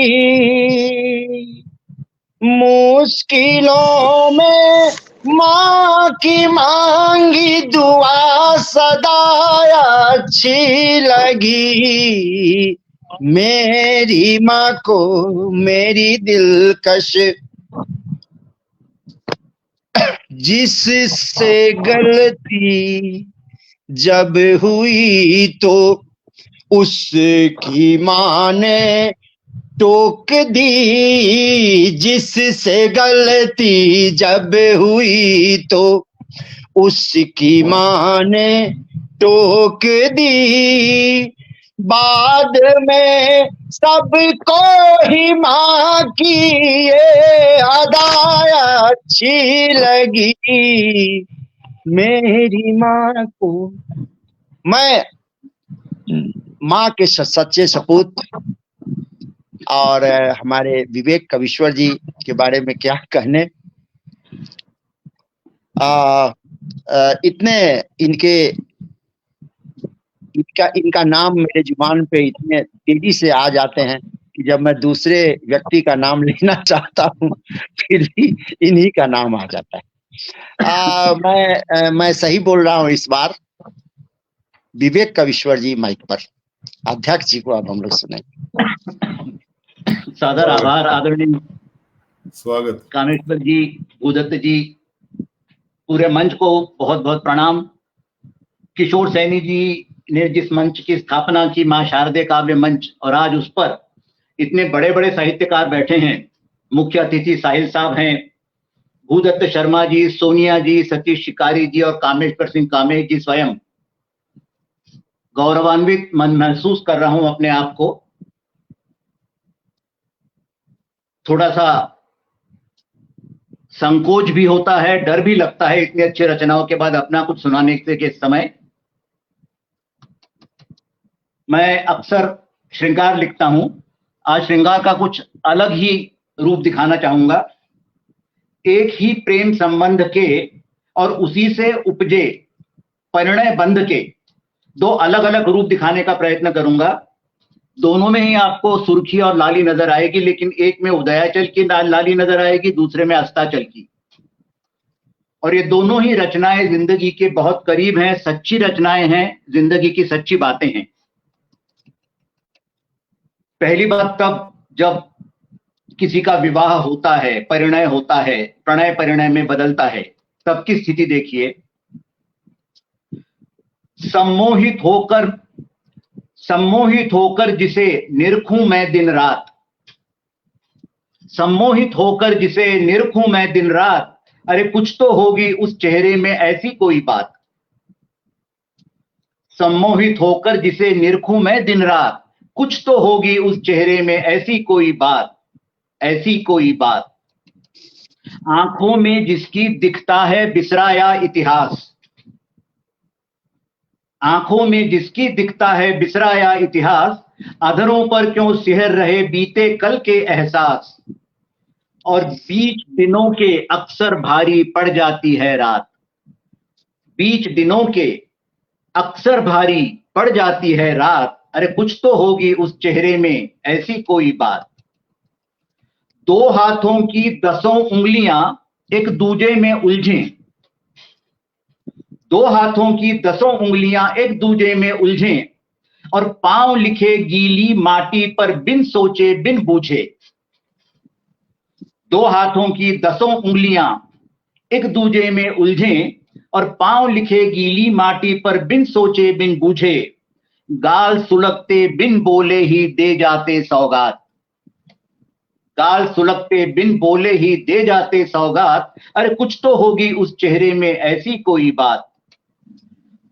मुश्किलों में माँ की मांगी दुआ सदा अच्छी लगी, मेरी माँ को मेरी दिलकश जिससे गलती जब हुई तो उसकी माँ ने टोक दी, जिससे गलती जब हुई तो उसकी माँ ने टोक दी, बाद में सबको ही माँ की ये अदा अच्छी लगी, मेरी माँ को। मैं माँ के सच्चे सपूत और हमारे विवेक कविश्वर जी के बारे में क्या कहने। इतने इनका नाम मेरे जुबान पे इतने तेजी से आ जाते हैं कि जब मैं दूसरे व्यक्ति का नाम लेना चाहता हूँ फिर भी इन्हीं का नाम आ जाता है। मैं सही बोल रहा हूँ इस बार। विवेक कविश्वर जी माइक पर। अध्यक्ष जी को अब हम लोग सुनेंगे। सादर आभार आदरणीय स्वागत कामेश्वर जी, भूदत्त जी, पूरे मंच को बहुत बहुत प्रणाम। किशोर सैनी जी ने जिस मंच की स्थापना की, मां शारदे काव्य मंच, और आज उस पर इतने बड़े बड़े साहित्यकार बैठे हैं। मुख्य अतिथि साहिल साहब हैं, भूदत्त शर्मा जी, सोनिया जी, सतीश शिकारी जी और कामेश्वर सिंह कामेश जी स्वयं। गौरवान्वित मन महसूस कर रहा हूं अपने आप को थोड़ा सा संकोच भी होता है, डर भी लगता है इतनी अच्छी रचनाओं के बाद अपना कुछ सुनाने के समय। मैं अक्सर श्रृंगार लिखता हूं, आज श्रृंगार का कुछ अलग ही रूप दिखाना चाहूंगा। एक ही प्रेम संबंध के और उसी से उपजे परिणय बंध के दो अलग अलग रूप दिखाने का प्रयत्न करूंगा। दोनों में ही आपको सुर्खी और लाली नजर आएगी, लेकिन एक में उदयाचल की लाली नजर आएगी, दूसरे में अस्ताचल की। और ये दोनों ही रचनाएं जिंदगी के बहुत करीब हैं, सच्ची रचनाएं हैं, जिंदगी की सच्ची बातें हैं। पहली बात तब जब किसी का विवाह होता है, परिणय होता है, प्रणय परिणय में बदलता है, तब की स्थिति देखिए। सम्मोहित होकर जिसे निरखूं मैं दिन रात, सम्मोहित होकर जिसे निरखूं मैं दिन रात, अरे कुछ तो होगी उस चेहरे में ऐसी कोई बात। सम्मोहित होकर जिसे निरखूं मैं दिन रात, कुछ तो होगी उस चेहरे में ऐसी कोई बात, ऐसी कोई बात। आंखों में जिसकी दिखता है बिसराया इतिहास, आंखों में जिसकी दिखता है बिसराया इतिहास, अधरों पर क्यों सिहर रहे बीते कल के एहसास। और बीच दिनों के अक्सर भारी पड़ जाती है रात, बीच दिनों के अक्सर भारी पड़ जाती है रात, अरे कुछ तो होगी उस चेहरे में ऐसी कोई बात। दो हाथों की 10 उंगलियां एक दूजे में उलझें, दो हाथों की 10 उंगलियां एक दूजे में उलझें, और पांव लिखे गीली माटी पर बिन सोचे बिन बूझे। दो हाथों की 10 उंगलियां एक दूजे में उलझें, और पांव लिखे गीली माटी पर बिन सोचे बिन बूझे। गाल सुलगते बिन बोले ही दे जाते सौगात, गाल सुलगते बिन बोले ही दे जाते सौगात, अरे कुछ तो होगी उस चेहरे में ऐसी कोई बात।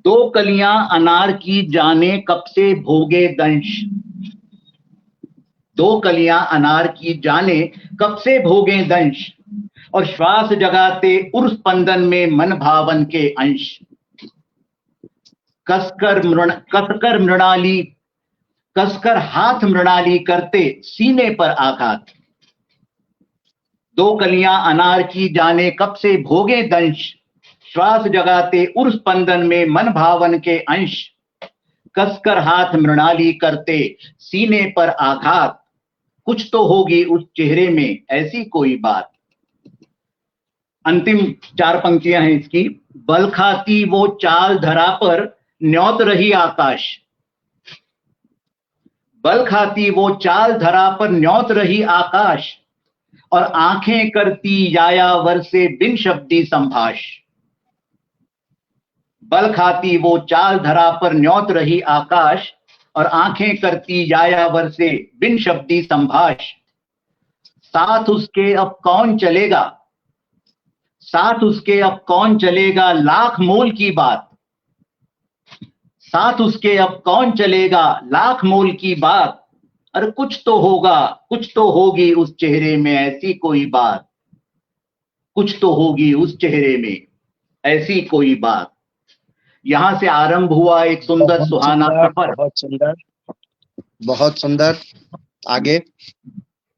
दो कलियां अनार की जाने कब से भोगे दंश, दो कलियां अनार की जाने कब से भोगे दंश, और श्वास जगाते उर्स स्पंदन में मन भावन के अंश। कसकर हाथ मृणाली करते सीने पर आघात। दो कलियां अनार की जाने कब से भोगे दंश, श्वास जगाते उर्स स्पंदन में मन भावन के अंश। कसकर हाथ मृणाली करते सीने पर आघात, कुछ तो होगी उस चेहरे में ऐसी कोई बात। अंतिम 4 पंक्तियां हैं इसकी। बल खाती वो चाल धरा पर न्योत रही आकाश, बल खाती वो चाल धरा पर न्योत रही आकाश, और आंखें करती यायावर से बिन शब्दी संभाष। बल खाती वो चाल धरा पर न्योत रही आकाश, और आंखें करती यायावर से बिन शब्दी संभाष। साथ उसके अब कौन चलेगा, साथ उसके अब कौन चलेगा लाख मोल की बात, साथ उसके अब कौन चलेगा लाख मोल की बात। अरे कुछ तो होगा, कुछ तो होगी उस चेहरे में ऐसी कोई बात, कुछ तो होगी उस चेहरे में ऐसी कोई बात। यहां से आरंभ हुआ एक सुंदर सुहाना सफर। बहुत सुंदर, बहुत सुंदर। आगे।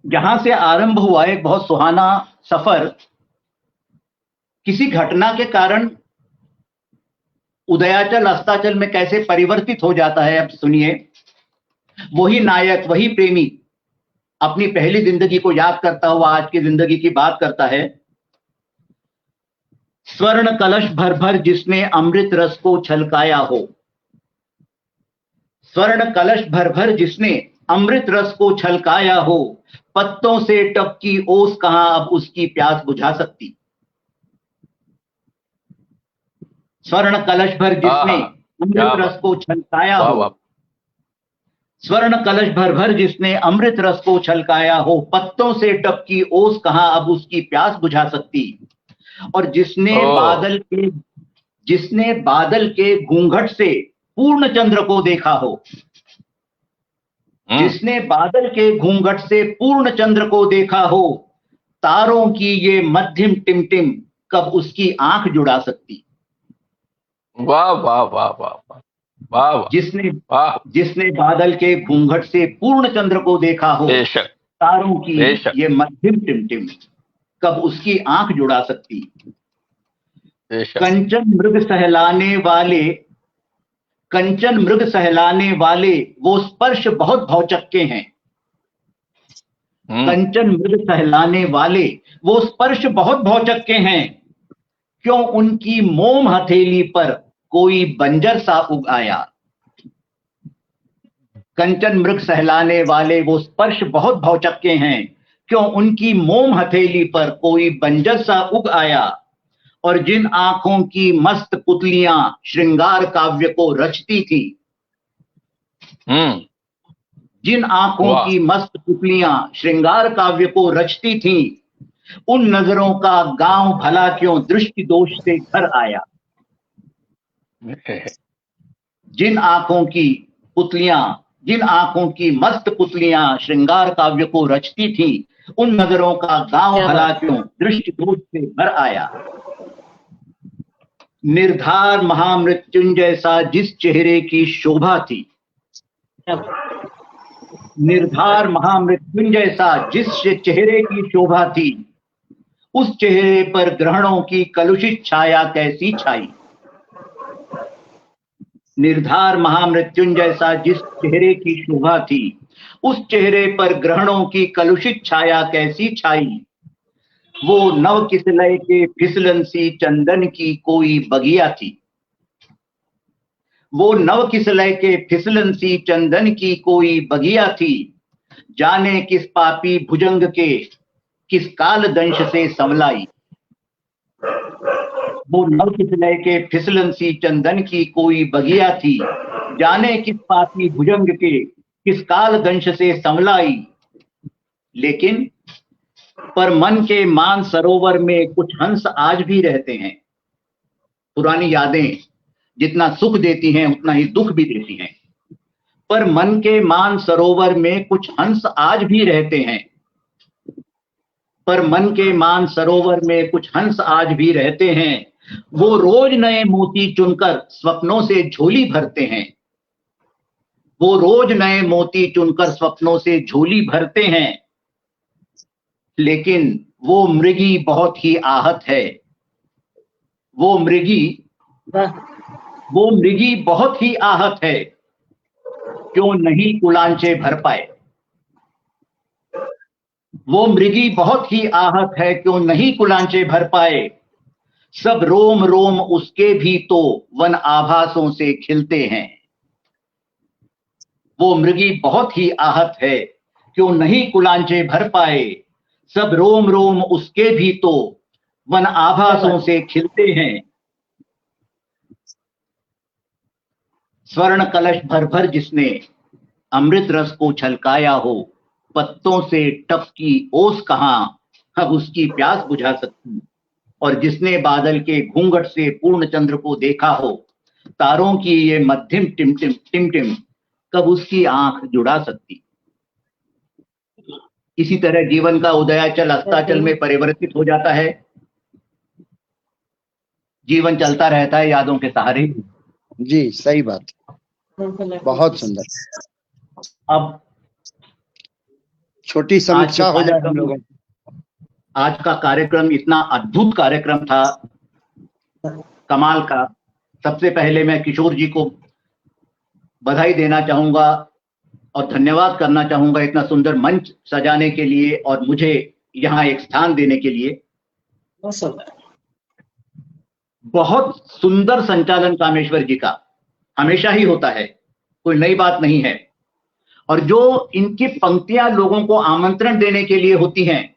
यहां से आरंभ हुआ एक बहुत सुहाना सफर, किसी घटना के कारण उदयाचल अस्ताचल में कैसे परिवर्तित हो जाता है, अब सुनिए। वही नायक, वही प्रेमी अपनी पहली जिंदगी को याद करता हुआ आज की जिंदगी की बात करता है। स्वर्ण कलश भर भर जिसने अमृत रस को छलकाया हो, स्वर्ण कलश भर भर जिसने अमृत रस को छलकाया हो, पत्तों से टपकी ओस कहां अब उसकी प्यास बुझा सकती। स्वर्ण कलश भर जिसने अमृत रस को छलकाया हो, स्वर्ण कलश भर भर जिसने अमृत रस को छलकाया हो, पत्तों से टपकी ओस कहां अब उसकी प्यास बुझा सकती। और जिसने बादल के घूंघट से पूर्ण चंद्र को देखा हो, जिसने बादल के घूंघट से पूर्ण चंद्र को देखा हो, तारों की ये मध्यम टिमटिम कब उसकी आंख जुड़ा सकती। वाह वाह वाह वाह वाह वाह वाह, जिसने बादल के घूंघट से पूर्ण चंद्र को देखा हो, बेशक तारों की बेशक ये मध्यम टिमटिम कब उसकी आंख जुड़ा सकती। बेशक। कंचन मृग सहलाने वाले वो स्पर्श बहुत भौचक्के हैं। कंचन मृग सहलाने वाले वो स्पर्श बहुत भौचक्के हैं, क्यों उनकी मोम हथेली पर कोई बंजर सा उग आया। कंचन मृग सहलाने वाले वो स्पर्श बहुत भौचक्के हैं, क्यों उनकी मोम हथेली पर कोई बंजर सा उग आया। और जिन आंखों की मस्त पुतलियां श्रृंगार काव्य को रचती थी, जिन आंखों की मस्त पुतलियां श्रृंगार काव्य को रचती थीं, उन नजरों का गांव भला क्यों दृष्टि दोष से घर आया। जिन आंखों की मस्त पुतलियां श्रृंगार काव्य को रचती थीं, उन नजरों का गांव भला क्यों दृष्टि दोष से घर आया। निर्धार महामृत्युंजय सा जिस चेहरे की शोभा थी, निर्धार महामृत्युंजय सा जिस चेहरे की शोभा थी, उस चेहरे पर ग्रहणों की कलुषित छाया कैसी छाई। निर्धार महामृत्युंजय सा जिस चेहरे की शोभा थी, उस चेहरे पर ग्रहणों की कलुषित छाया कैसी छाई। वो नव किसलय के फिसलन सी चंदन की कोई बगिया थी, वो नव किसलय के फिसलन सी चंदन की कोई बगिया थी। जाने किस पापी भुजंग के किस काल दंश से संवलाई। वो नव किसलय के फिसलन सी चंदन की कोई बगिया थी, जाने किस पापी भुजंग के किस काल दंश से संवलाई। लेकिन पर मन के मान सरोवर में कुछ हंस आज भी रहते हैं। पुरानी यादें जितना सुख देती हैं उतना ही दुख भी देती हैं, पर मन के मान सरोवर में कुछ हंस आज भी रहते हैं। पर मन के मान सरोवर में कुछ हंस आज भी रहते हैं। वो रोज नए मोती चुनकर स्वप्नों से झोली भरते हैं, वो रोज नए मोती चुनकर स्वप्नों से झोली भरते हैं। लेकिन वो मृगी बहुत ही आहत है, वो मृगी बहुत ही आहत है, क्यों नहीं कुलांचे भर पाए। वो मृगी बहुत ही आहत है, क्यों नहीं कुलांचे भर पाए। सब रोम रोम उसके भी तो वन आभासों से खिलते हैं। वो मृगी बहुत ही आहत है, क्यों नहीं कुलांचे भर पाए। सब रोम रोम उसके भी तो वन आभासों से खिलते हैं। स्वर्ण कलश भर भर जिसने अमृत रस को छलकाया हो, पत्तों से टपकी ओस कहां अब उसकी प्यास बुझा सकती। और जिसने बादल के घूंघट से पूर्ण चंद्र को देखा हो, तारों की ये मध्यम टिमटिम कब उसकी आंख जुड़ा सकती। इसी तरह जीवन का उदयाचल अस्ताचल में परिवर्तित हो जाता है। जीवन चलता रहता है यादों के सहारे। जी सही बात, बहुत सुंदर। अब छोटी समीक्षा हो जाए हम लोगों। आज का कार्यक्रम इतना अद्भुत कार्यक्रम था, कमाल का। सबसे पहले मैं किशोर जी को बधाई देना चाहूंगा और धन्यवाद करना चाहूंगा इतना सुंदर मंच सजाने के लिए और मुझे यहाँ एक स्थान देने के लिए। बहुत सुंदर संचालन कामेश्वर जी का हमेशा ही होता है, कोई नई बात नहीं है। और जो इनकी पंक्तियां लोगों को आमंत्रण देने के लिए होती हैं,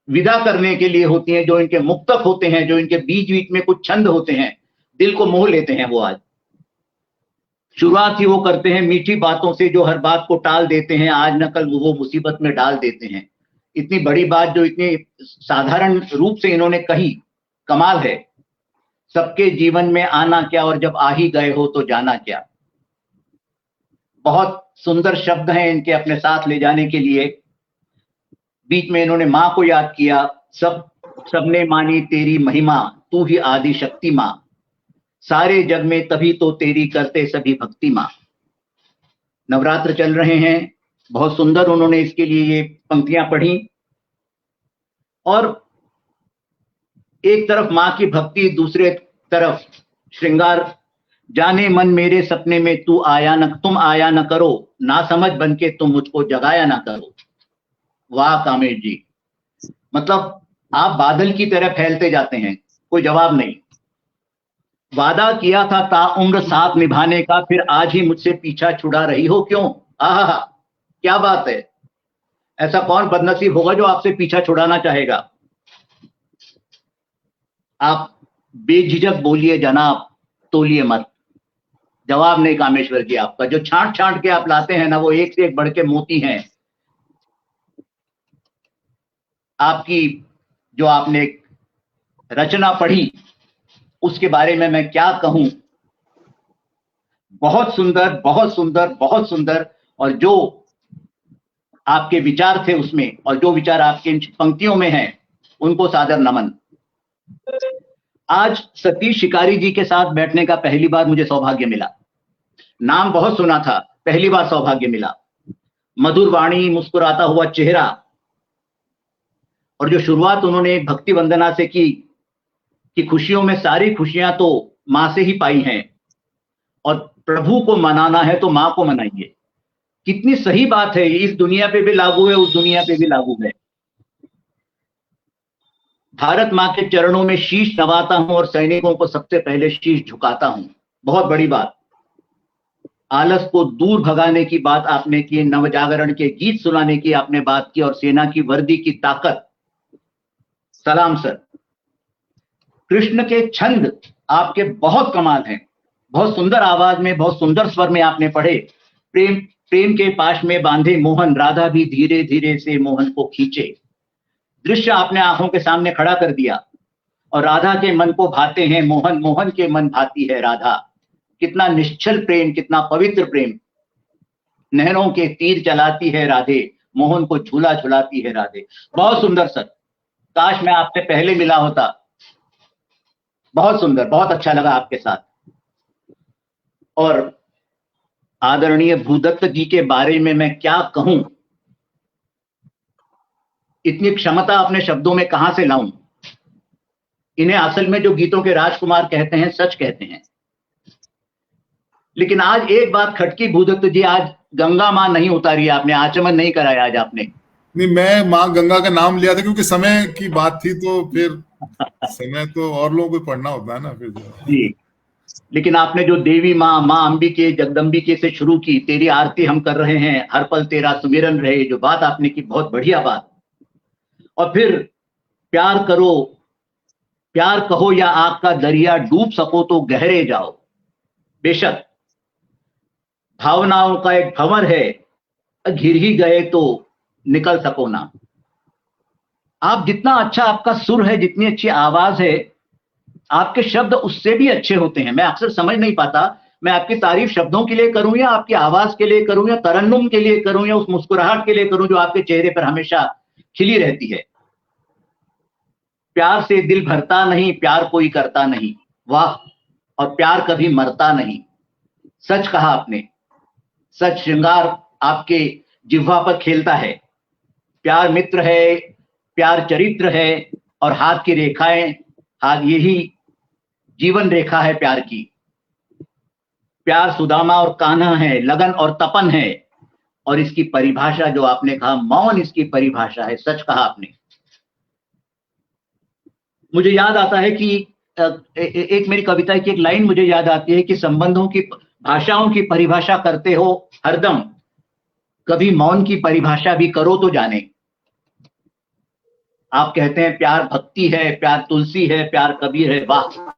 विदा करने के लिए होती हैं, जो इनके मुक्तक होते हैं, जो इनके बीच बीच में कुछ छंद होते हैं, दिल को मोह लेते हैं। वो आज शुरुआत ही वो करते हैं मीठी बातों से, जो हर बात को टाल देते हैं, आज न कल वो मुसीबत में डाल देते हैं। इतनी बड़ी बात जो इतनी साधारण रूप से इन्होंने कही, कमाल है। सबके जीवन में आना क्या और जब आ ही गए हो तो जाना क्या। बहुत सुंदर शब्द हैं इनके अपने साथ ले जाने के लिए। बीच में इन्होंने माँ को याद किया। सबने मानी तेरी महिमा, तू ही आदि शक्ति माँ, सारे जग में तभी तो तेरी करते सभी भक्ति माँ। नवरात्र चल रहे हैं, बहुत सुंदर उन्होंने इसके लिए ये पंक्तियां पढ़ी। और एक तरफ माँ की भक्ति, दूसरे तरफ श्रृंगार। जाने मन मेरे सपने में तुम आया न करो, ना समझ बन के तुम मुझको जगाया ना करो। वाह कामेश जी, मतलब आप बादल की तरह फैलते जाते हैं, कोई जवाब नहीं। वादा किया था ताउम्र साथ निभाने का, फिर आज ही मुझसे पीछा छुड़ा रही हो क्यों? आहा, क्या बात है। ऐसा कौन बदनसीब होगा जो आपसे पीछा छुड़ाना चाहेगा। आप बेझिझक बोलिए जनाब, तोलिए मत। जवाब नहीं कामेश्वर जी आपका। जो छांट छांट के आप लाते हैं ना, वो एक से एक बढ़ के मोती हैं। आपकी जो आपने रचना पढ़ी उसके बारे में मैं क्या कहूं। बहुत सुंदर, बहुत सुंदर, बहुत सुंदर। और जो आपके विचार थे उसमें, और जो विचार आपके इन पंक्तियों में हैं, उनको सादर नमन। आज सतीश शिकारी जी के साथ बैठने का पहली बार मुझे सौभाग्य मिला। नाम बहुत सुना था, पहली बार सौभाग्य मिला। मधुर वाणी, मुस्कुराता हुआ चेहरा, और जो शुरुआत उन्होंने भक्ति वंदना से की कि खुशियों में सारी खुशियां तो मां से ही पाई हैं, और प्रभु को मनाना है तो मां को मनाइए। कितनी सही बात है। इस दुनिया पे भी लागू है, उस दुनिया पे भी लागू है। भारत मां के चरणों में शीश नवाता हूं और सैनिकों को सबसे पहले शीश झुकाता हूं। बहुत बड़ी बात। आलस को दूर भगाने की बात आपने की, नवजागरण के गीत सुनाने की आपने बात की, और सेना की वर्दी की ताकत। सलाम सर। कृष्ण के छंद आपके बहुत कमाल हैं। बहुत सुंदर आवाज में, बहुत सुंदर स्वर में आपने पढ़े। प्रेम प्रेम के पाश में बांधे मोहन, राधा भी धीरे धीरे से मोहन को खींचे। दृश्य आपने आंखों के सामने खड़ा कर दिया। और राधा के मन को भाते हैं मोहन, मोहन के मन भाती है राधा। कितना निश्चल प्रेम, कितना पवित्र प्रेम। नहरों के तीर चलाती है राधे, मोहन को झूला झुलाती है राधे। बहुत सुंदर सर। काश मैं आपसे पहले मिला होता। बहुत सुंदर, बहुत अच्छा लगा आपके साथ। और आदरणीय भूदत्त जी के बारे में मैं क्या कहूं। इतनी क्षमता अपने शब्दों में कहां से लाऊं। इन्हें असल में जो गीतों के राजकुमार कहते हैं, सच कहते हैं। लेकिन आज एक बात खटकी भूदत्त जी, आज गंगा मां नहीं उतारी आपने, आचमन नहीं कराया आज आपने। नहीं, मैं माँ गंगा का नाम लिया था क्योंकि समय की बात थी, तो फिर समय तो और लोगों को पढ़ना होता है ना फिर जी। लेकिन आपने जो देवी माँ, माँ अंबिके जगदम्बिके से शुरू की, तेरी आरती हम कर रहे हैं, हर पल तेरा सुमिरन रहे, जो बात आपने की, बहुत बढ़िया बात। और फिर प्यार करो, प्यार कहो या आग का दरिया, डूब सको तो गहरे जाओ। बेशक भावनाओं का एक भंवर है, घिर ही गए तो निकल सको ना। आप जितना अच्छा आपका सुर है, जितनी अच्छी आवाज है, आपके शब्द उससे भी अच्छे होते हैं। मैं अक्सर समझ नहीं पाता, मैं आपकी तारीफ शब्दों के लिए करूं या आपकी आवाज के लिए करूं या तरन्नुम के लिए करूं या उस मुस्कुराहट के लिए करूं जो आपके चेहरे पर हमेशा खिली रहती है। प्यार से दिल भरता नहीं, प्यार कोई करता नहीं। वाह। और प्यार कभी मरता नहीं। सच कहा आपने। सच श्रृंगार आपके जिह्वा पर खेलता है। प्यार मित्र है, प्यार चरित्र है, और हाथ की रेखाएं, हाथ यही जीवन रेखा है प्यार की। प्यार सुदामा और कान्हा है, लगन और तपन है, और इसकी परिभाषा जो आपने कहा, मौन इसकी परिभाषा है। सच कहा आपने। मुझे याद आता है कि एक मेरी कविता की एक लाइन मुझे याद आती है कि संबंधों की भाषाओं की परिभाषा करते हो हरदम, कभी मौन की परिभाषा भी करो तो जाने। आप कहते हैं प्यार भक्ति है, प्यार तुलसी है, प्यार कबीर है। वाह।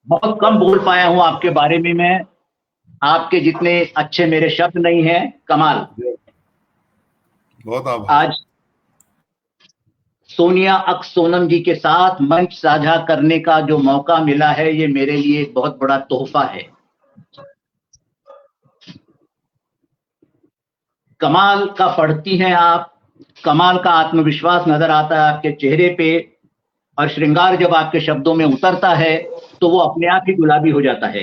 बहुत कम बोल पाया हूं आपके बारे में मैं। आपके जितने अच्छे मेरे शब्द नहीं हैं। कमाल। बहुत आभार। आज सोनिया अक्स सोनम जी के साथ मंच साझा करने का जो मौका मिला है, ये मेरे लिए एक बहुत बड़ा तोहफा है। कमाल का पढ़ती हैं आप, कमाल का आत्मविश्वास नजर आता है आपके चेहरे पे, और श्रृंगार जब आपके शब्दों में उतरता है तो वो अपने आप ही गुलाबी हो जाता है।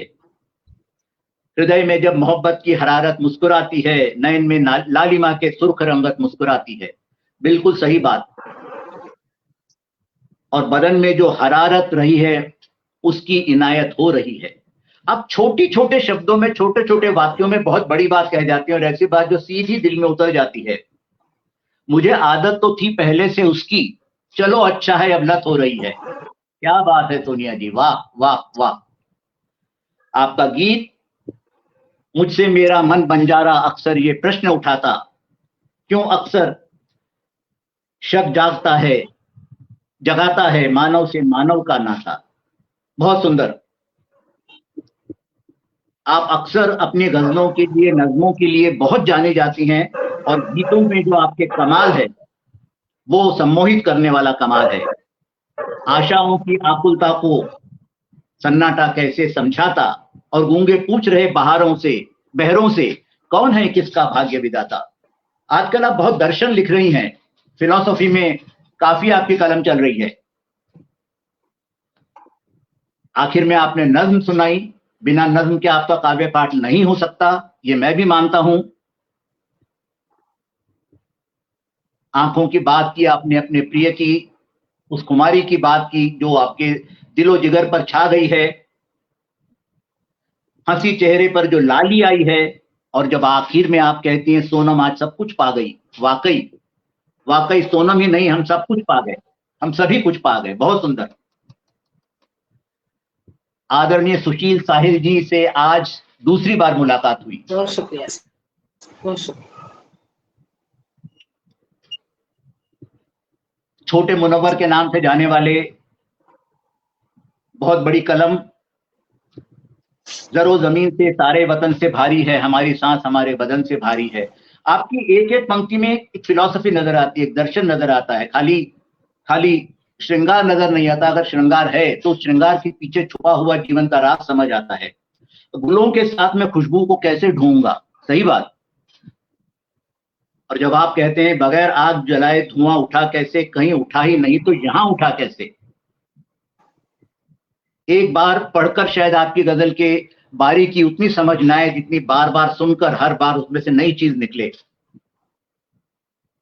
हृदय में जब मोहब्बत की हरारत मुस्कुराती है, नयन में लालिमा के सुर्ख रंगत मुस्कुराती है। बिल्कुल सही बात। और बदन में जो हरारत रही है उसकी इनायत हो रही है। अब छोटी छोटे शब्दों में, छोटे छोटे वाक्यों में बहुत बड़ी बात कह जाती है, और ऐसी बात जो सीधी दिल में उतर जाती है। मुझे आदत तो थी पहले से उसकी, चलो अच्छा है अब लत हो रही है। क्या बात है सोनिया जी, वाह वाह वाह। आपका गीत मुझसे मेरा मन बंजारा अक्सर ये प्रश्न उठाता, क्यों अक्सर शक जगाता है मानव से मानव का नाता। बहुत सुंदर। आप अक्सर अपनी गजलों के लिए, नज़्मों के लिए बहुत जानी जाती हैं, और गीतों में जो आपके कमाल है वो सम्मोहित करने वाला कमाल है। आशाओं की आकुलता को सन्नाटा कैसे समझाता, और गूंगे पूछ रहे बहरों से कौन है किसका भाग्य विधाता। आजकल आप बहुत दर्शन लिख रही हैं, फिलॉसफी में काफी आपकी कलम चल रही है। आखिर में आपने नज्म सुनाई, बिना नज्म के आपका काव्य पाठ नहीं हो सकता, ये मैं भी मानता हूं। आंखों की बात की आपने, अपने प्रिय की, उस कुमारी की बात की जो आपके दिलो जिगर पर छा गई है। हंसी चेहरे पर जो लाली आई है, और जब आखिर में आप कहती हैं सोनम आज सब कुछ पा गई, वाकई सोनम ही नहीं, हम सब कुछ पा गए, हम सभी कुछ पा गए। बहुत सुंदर। आदरणीय सुशील साहिल जी से आज दूसरी बार मुलाकात हुई। बहुत शुक्रिया, बहुत शुक्रिया। छोटे मुनव्वर के नाम से जाने वाले, बहुत बड़ी कलम, जरो जमीन से सारे वतन से भारी है, हमारी सांस हमारे बदन से भारी है। आपकी एक एक पंक्ति में एक फिलॉसफी नजर आती है, एक दर्शन नजर आता है। खाली श्रृंगार नजर नहीं आता। अगर श्रृंगार है तो श्रृंगार के पीछे छुपा हुआ जीवन का राज समझ आता है। गुलों के साथ में खुशबू को कैसे ढूंढूंगा, सही बात। और जब आप कहते हैं बगैर आग जलाए धुआं उठा कैसे, कहीं उठा ही नहीं तो यहां उठा कैसे। एक बार पढ़कर शायद आपकी गजल के बारीकी उतनी समझ न आए जितनी बार बार सुनकर हर बार उसमें से नई चीज निकले।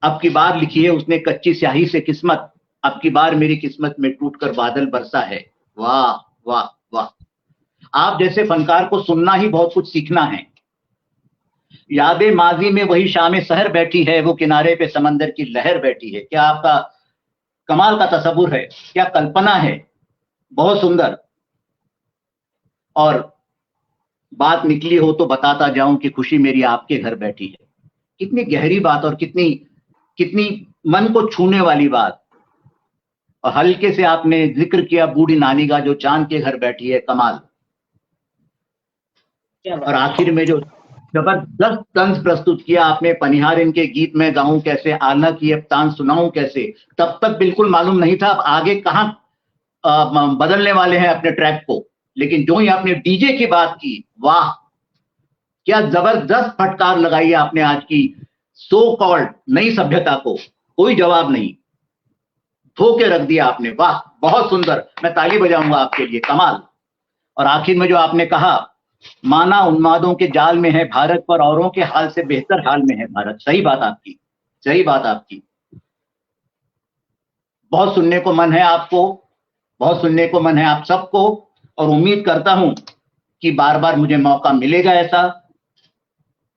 अब की बार लिखी है उसने कच्ची स्याही से किस्मत, अब की बार मेरी किस्मत में टूटकर बादल बरसा है। वाह वाह वाह। आप जैसे फनकार को सुनना ही बहुत कुछ सीखना है। यादें माजी में वही शाम सहर बैठी है, वो किनारे पे समंदर की लहर बैठी है। क्या आपका कमाल का तसव्वुर है, क्या कल्पना है। बहुत सुंदर। और बात निकली हो तो बताता जाऊं कि खुशी मेरी आपके घर बैठी है। कितनी गहरी बात और कितनी मन को छूने वाली बात। और हल्के से आपने जिक्र किया बूढ़ी नानी का जो चांद के घर बैठी है। कमाल। और आखिर में जो जबरदस्त तंज प्रस्तुत किया आपने, पनिहार इनके गीत में गाऊं कैसे, आना की अब तान सुनाऊं कैसे। तब तक बिल्कुल मालूम नहीं था अब आगे कहां बदलने वाले हैं अपने ट्रैक को। लेकिन जो ही आपने डीजे की बात की, वाह क्या जबरदस्त फटकार लगाई आपने आज की सो कॉल्ड नई सभ्यता को। कोई जवाब नहीं, धोके रख दिया आपने। वाह बहुत सुंदर, मैं ताली बजाऊंगा आपके लिए। कमाल। और आखिर में जो आपने कहा, माना उन्मादों के जाल में है भारत, पर औरों के हाल से बेहतर हाल में है भारत। सही बात आपकी, सही बात आपकी। बहुत सुनने को मन है आपको, बहुत सुनने को मन है आप सबको, और उम्मीद करता हूं कि बार बार मुझे मौका मिलेगा ऐसा।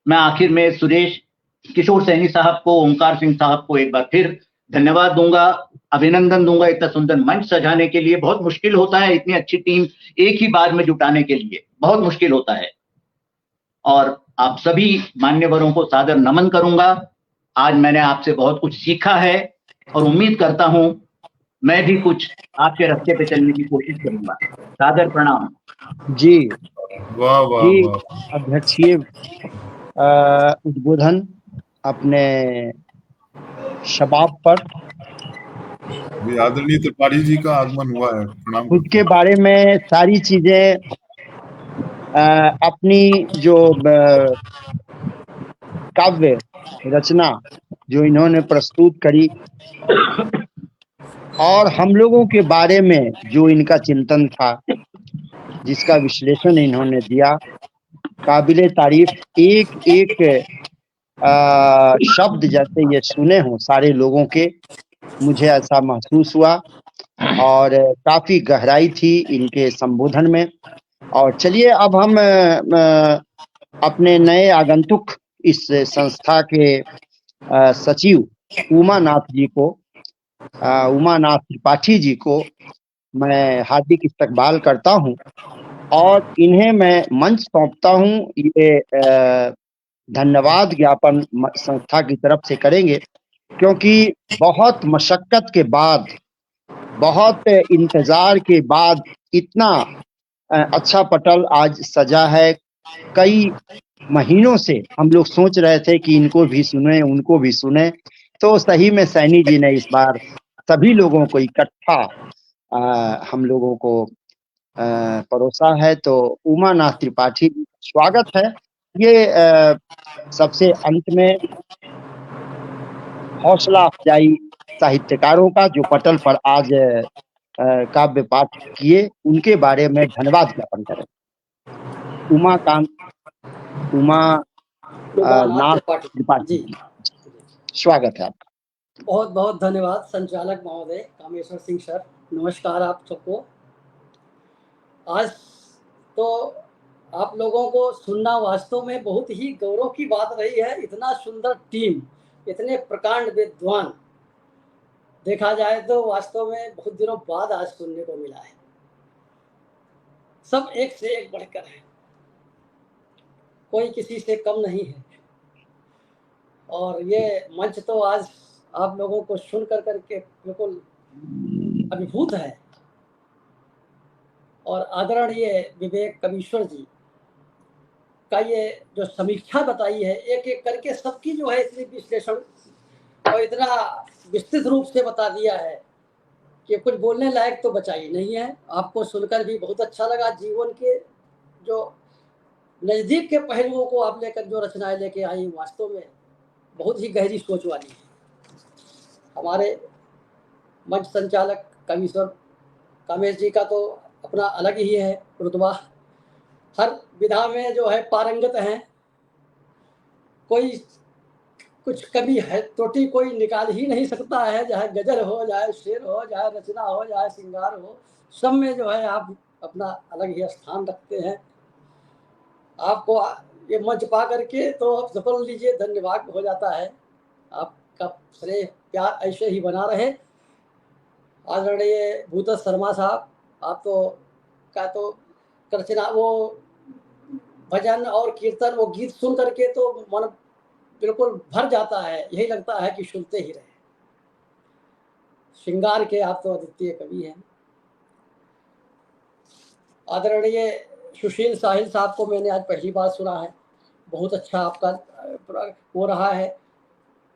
मैं आखिर में सुरेश किशोर सैनी साहब को, ओंकार सिंह साहब को एक बार फिर धन्यवाद दूंगा, अभिनंदन दूंगा इतना सुंदर मंच सजाने के लिए। बहुत मुश्किल होता है इतनी अच्छी टीम एक ही बार में जुटाने के लिए, बहुत मुश्किल होता है। और आप सभी मान्यवरों को सादर नमन करूंगा। आज मैंने आपसे बहुत कुछ सीखा है, और उम्मीद करता हूं मैं भी कुछ आपके रास्ते पे चलने की कोशिश करूंगा। सादर प्रणाम जी। वाह वाह जी वाह। अध्यक्षीय उद्बोधन अपने शबाब पर। आदरणीय त्रिपाठी जी का आगमन हुआ है, प्रणाम। खुद के बारे में सारी चीजें अपनी जो काव्य रचना जो इन्होंने प्रस्तुत करी और हम लोगों के बारे में जो इनका चिंतन था, जिसका विश्लेषण इन्होंने दिया, काबिले तारीफ। एक एक शब्द जैसे ये सुने हों सारे लोगों के, मुझे ऐसा महसूस हुआ और काफी गहराई थी इनके संबोधन में। और चलिए अब हम अपने नए आगंतुक इस संस्था के सचिव उमानाथ जी को, उमानाथ त्रिपाठी जी को मैं हार्दिक इस्तकबाल करता हूं और इन्हें मैं मंच सौंपता हूं। ये धन्यवाद ज्ञापन संस्था की तरफ से करेंगे, क्योंकि बहुत मशक्कत के बाद, बहुत इंतजार के बाद इतना अच्छा पटल आज सजा है। कई महीनों से हम लोग सोच रहे थे कि इनको भी सुने, उनको भी सुने, तो सही में सैनी जी ने इस बार सभी लोगों को इकट्ठा हम लोगों को परोसा है। तो उमानाथ त्रिपाठी, स्वागत है। ये सबसे अंत में हौसला अफजाई साहित्यकारों का जो पटल पर आज काव्य पाठ किए, उनके बारे में धन्यवाद ज्ञापन करें। उमानाथ त्रिपाठी जी, स्वागत है आपका। बहुत बहुत धन्यवाद संचालक महोदय कामेश्वर सिंह सर। नमस्कार आप सबको। आज तो आप लोगों को सुनना वास्तव में बहुत ही गौरव की बात रही है। इतना सुंदर टीम, इतने प्रकांड विद्वान, देखा जाए तो वास्तव में बहुत दिनों बाद आज सुनने को मिला है। सब एक से एक बढ़कर है, कोई किसी से कम नहीं है। और ये मंच तो आज आप लोगों को सुन कर करके बिल्कुल अभिभूत है। और आदरणीय विवेक कवीश्वर जी का ये जो समीक्षा बताई है, एक एक करके सबकी जो है इतनी विश्लेषण और इतना विस्तृत रूप से बता दिया है कि कुछ बोलने लायक तो बचा ही नहीं है। आपको सुनकर भी बहुत अच्छा लगा। जीवन के जो नज़दीक के पहलुओं को आप लेकर जो रचनाएं लेके आई, वास्तव में बहुत ही गहरी सोच वाली है। हमारे मंच संचालक कवीश्वर कामेश जी का तो अपना अलग ही है रुतबा, हर विधा में जो है पारंगत हैं। कोई कुछ कभी है त्रुटि कोई निकाल ही नहीं सकता है, चाहे गजल हो, चाहे शेर हो, चाहे रचना हो, चाहे श्रृंगार हो, सब में जो है आप अपना अलग ही स्थान रखते हैं। आपको ये मंच पा करके तो आप सफल लीजिए, धन्यवाद हो जाता है। आपका स्नेह प्यार ऐसे ही बना रहे। आदरणीय भूतस शर्मा साहब, आप तो क्या तो रचना, वो भजन और कीर्तन, वो गीत सुन करके तो मन बिल्कुल भर जाता है, यही लगता है कि सुनते ही रहे। श्रृंगार के आप तो अद्वितीय कवि हैं। आदरणीय सुशील साहिल साहब को मैंने आज पहली बार सुना है। बहुत अच्छा आपका हो रहा है।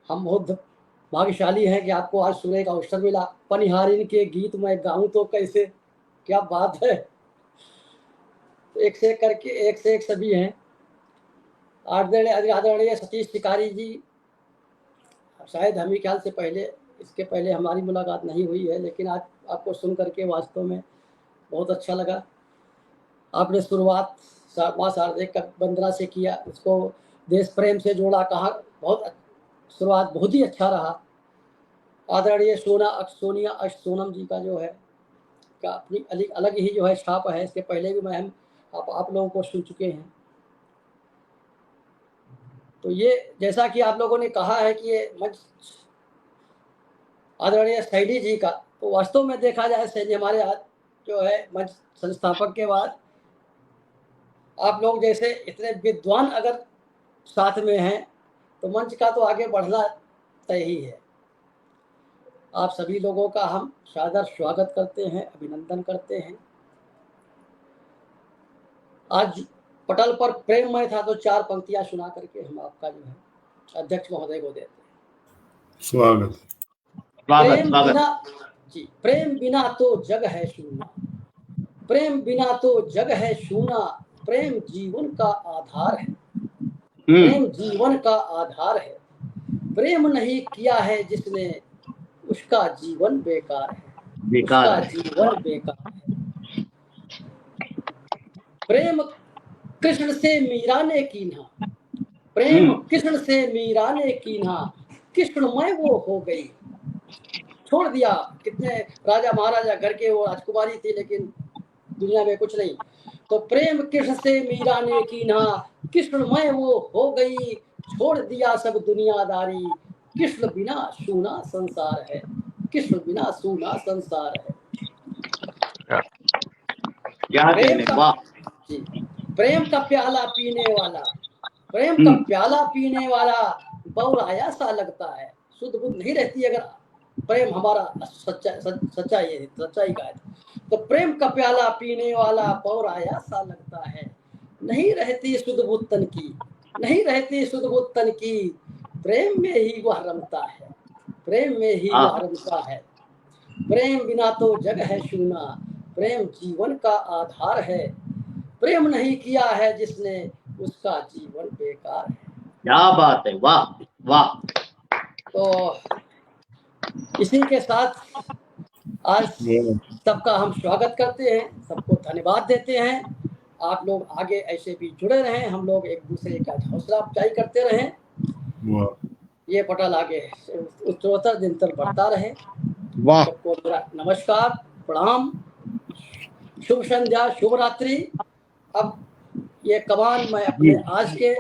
हम बहुत भाग्यशाली हैं कि आपको आज सुनने का अवसर मिला। पनिहारिन के गीत मैं गाऊं तो कैसे, क्या बात है। एक से एक करके एक से एक सभी हैं। आदरणीय सतीश शिकारी जी, शायद हमें ख्याल से पहले, इसके पहले हमारी मुलाकात नहीं हुई है, लेकिन आज आपको सुन करके वास्तव में बहुत अच्छा लगा। आपने शुरुआत माँ शारदे का वंदना से किया, उसको देश प्रेम से जोड़ा, कहा बहुत शुरुआत बहुत ही अच्छा रहा। आदरणीय सोनिया सोनम जी का जो है का अपनी अलग ही जो है छाप है। इसके पहले भी मैं आप लोगों को सुन चुके हैं। तो ये जैसा कि आप लोगों ने कहा है कि ये मंच आदरणीय सैनी जी का, तो वास्तव में देखा जाए सैनी हमारे जो है मंच संस्थापक के बाद आप लोग जैसे इतने विद्वान अगर साथ में हैं तो मंच का तो आगे बढ़ना तय ही है। आप सभी लोगों का हम सादर स्वागत करते हैं, अभिनंदन करते हैं। आज पटल पर प्रेममय था तो 4 पंक्तियां सुना करके हम आपका जो है अध्यक्ष महोदय को देते हैं। स्वागत। प्रेम बिना तो जग है शून्य, प्रेम बिना तो जग है शून्य, प्रेम जीवन का आधार है, प्रेम जीवन का आधार है। प्रेम नहीं किया है जिसने उसका जीवन बेकार है, बेकार उसका है। जीवन बेकार है। प्रेम कृष्ण से मीरा ने कीन्हा, प्रेम कृष्ण से मीरा ने कीन्हा, कृष्णमय वो हो गई। छोड़ दिया, कितने राजा महाराजा घर के, वो राजकुमारी थी लेकिन दुनिया में कुछ नहीं। तो प्रेम कृष्ण से मीरा ने कीन्हा, कृष्णमय वो हो गई। छोड़ दिया सब दुनियादारी, कृष्ण बिना सूना संसार है, कृष्ण बिना सूना संसार है। क्या कहने, वाह। जी, प्रेम का प्याला पीने वाला, प्रेम का प्याला पीने वाला बौराया सा लगता है। शुद्ध बुद्ध नहीं रहती अगर प्रेम हमारा सच्चाई का है। तो प्रेम का प्याला पीने वाला बौराया सा लगता है। नहीं रहती शुद्ध बुद्ध तन की, नहीं रहती शुद्ध बुद्ध तन की, प्रेम में ही वह रमता है, प्रेम में ही वह रमता है। प्रेम बिना तो जग है शूना, प्रेम जीवन का आधार है। प्रेम नहीं किया है जिसने उसका जीवन बेकार है। क्या बात है, वाह वाह। तो इसी के साथ आज सबका हम स्वागत करते हैं, सबको धन्यवाद देते हैं। आप लोग आगे ऐसे भी जुड़े रहें, हम लोग एक दूसरे का हौसला अफजाई करते रहें, ये पटल आगे उत्तरोत्तर दिन तक बढ़ता रहे। वाह। सबको मेरा नमस्कार, प्रणाम, शुभ संध्या, शुभ रात्रि। अब ये कमान मैं अपने आज के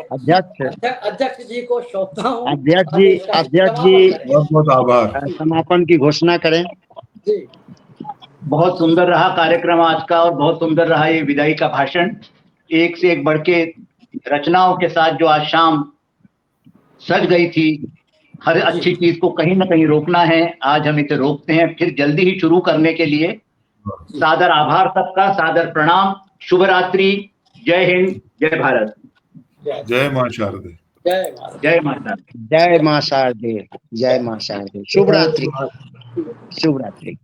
अध्यक्ष जी को सौंपता हूँ। अध्यक्ष जी बहुत बहुत आभार। समापन की घोषणा करें। जी, बहुत सुंदर रहा कार्यक्रम आज का, और बहुत सुंदर रहा ये विदाई का भाषण। एक से एक बढ़ के रचनाओं के साथ जो आज शाम सज गई थी। हर अच्छी चीज को कहीं ना कहीं रोकना है, आज हम इसे रोकते हैं, फिर जल्दी ही शुरू करने के लिए सादर आभार सबका, सादर प्रणाम, शुभ रात्रि, जय हिंद, जय भारत, जय मां शारदे, जय माता, जय मां शारदे, जय मां शारदे। शुभ रात्रि, शुभ रात्रि।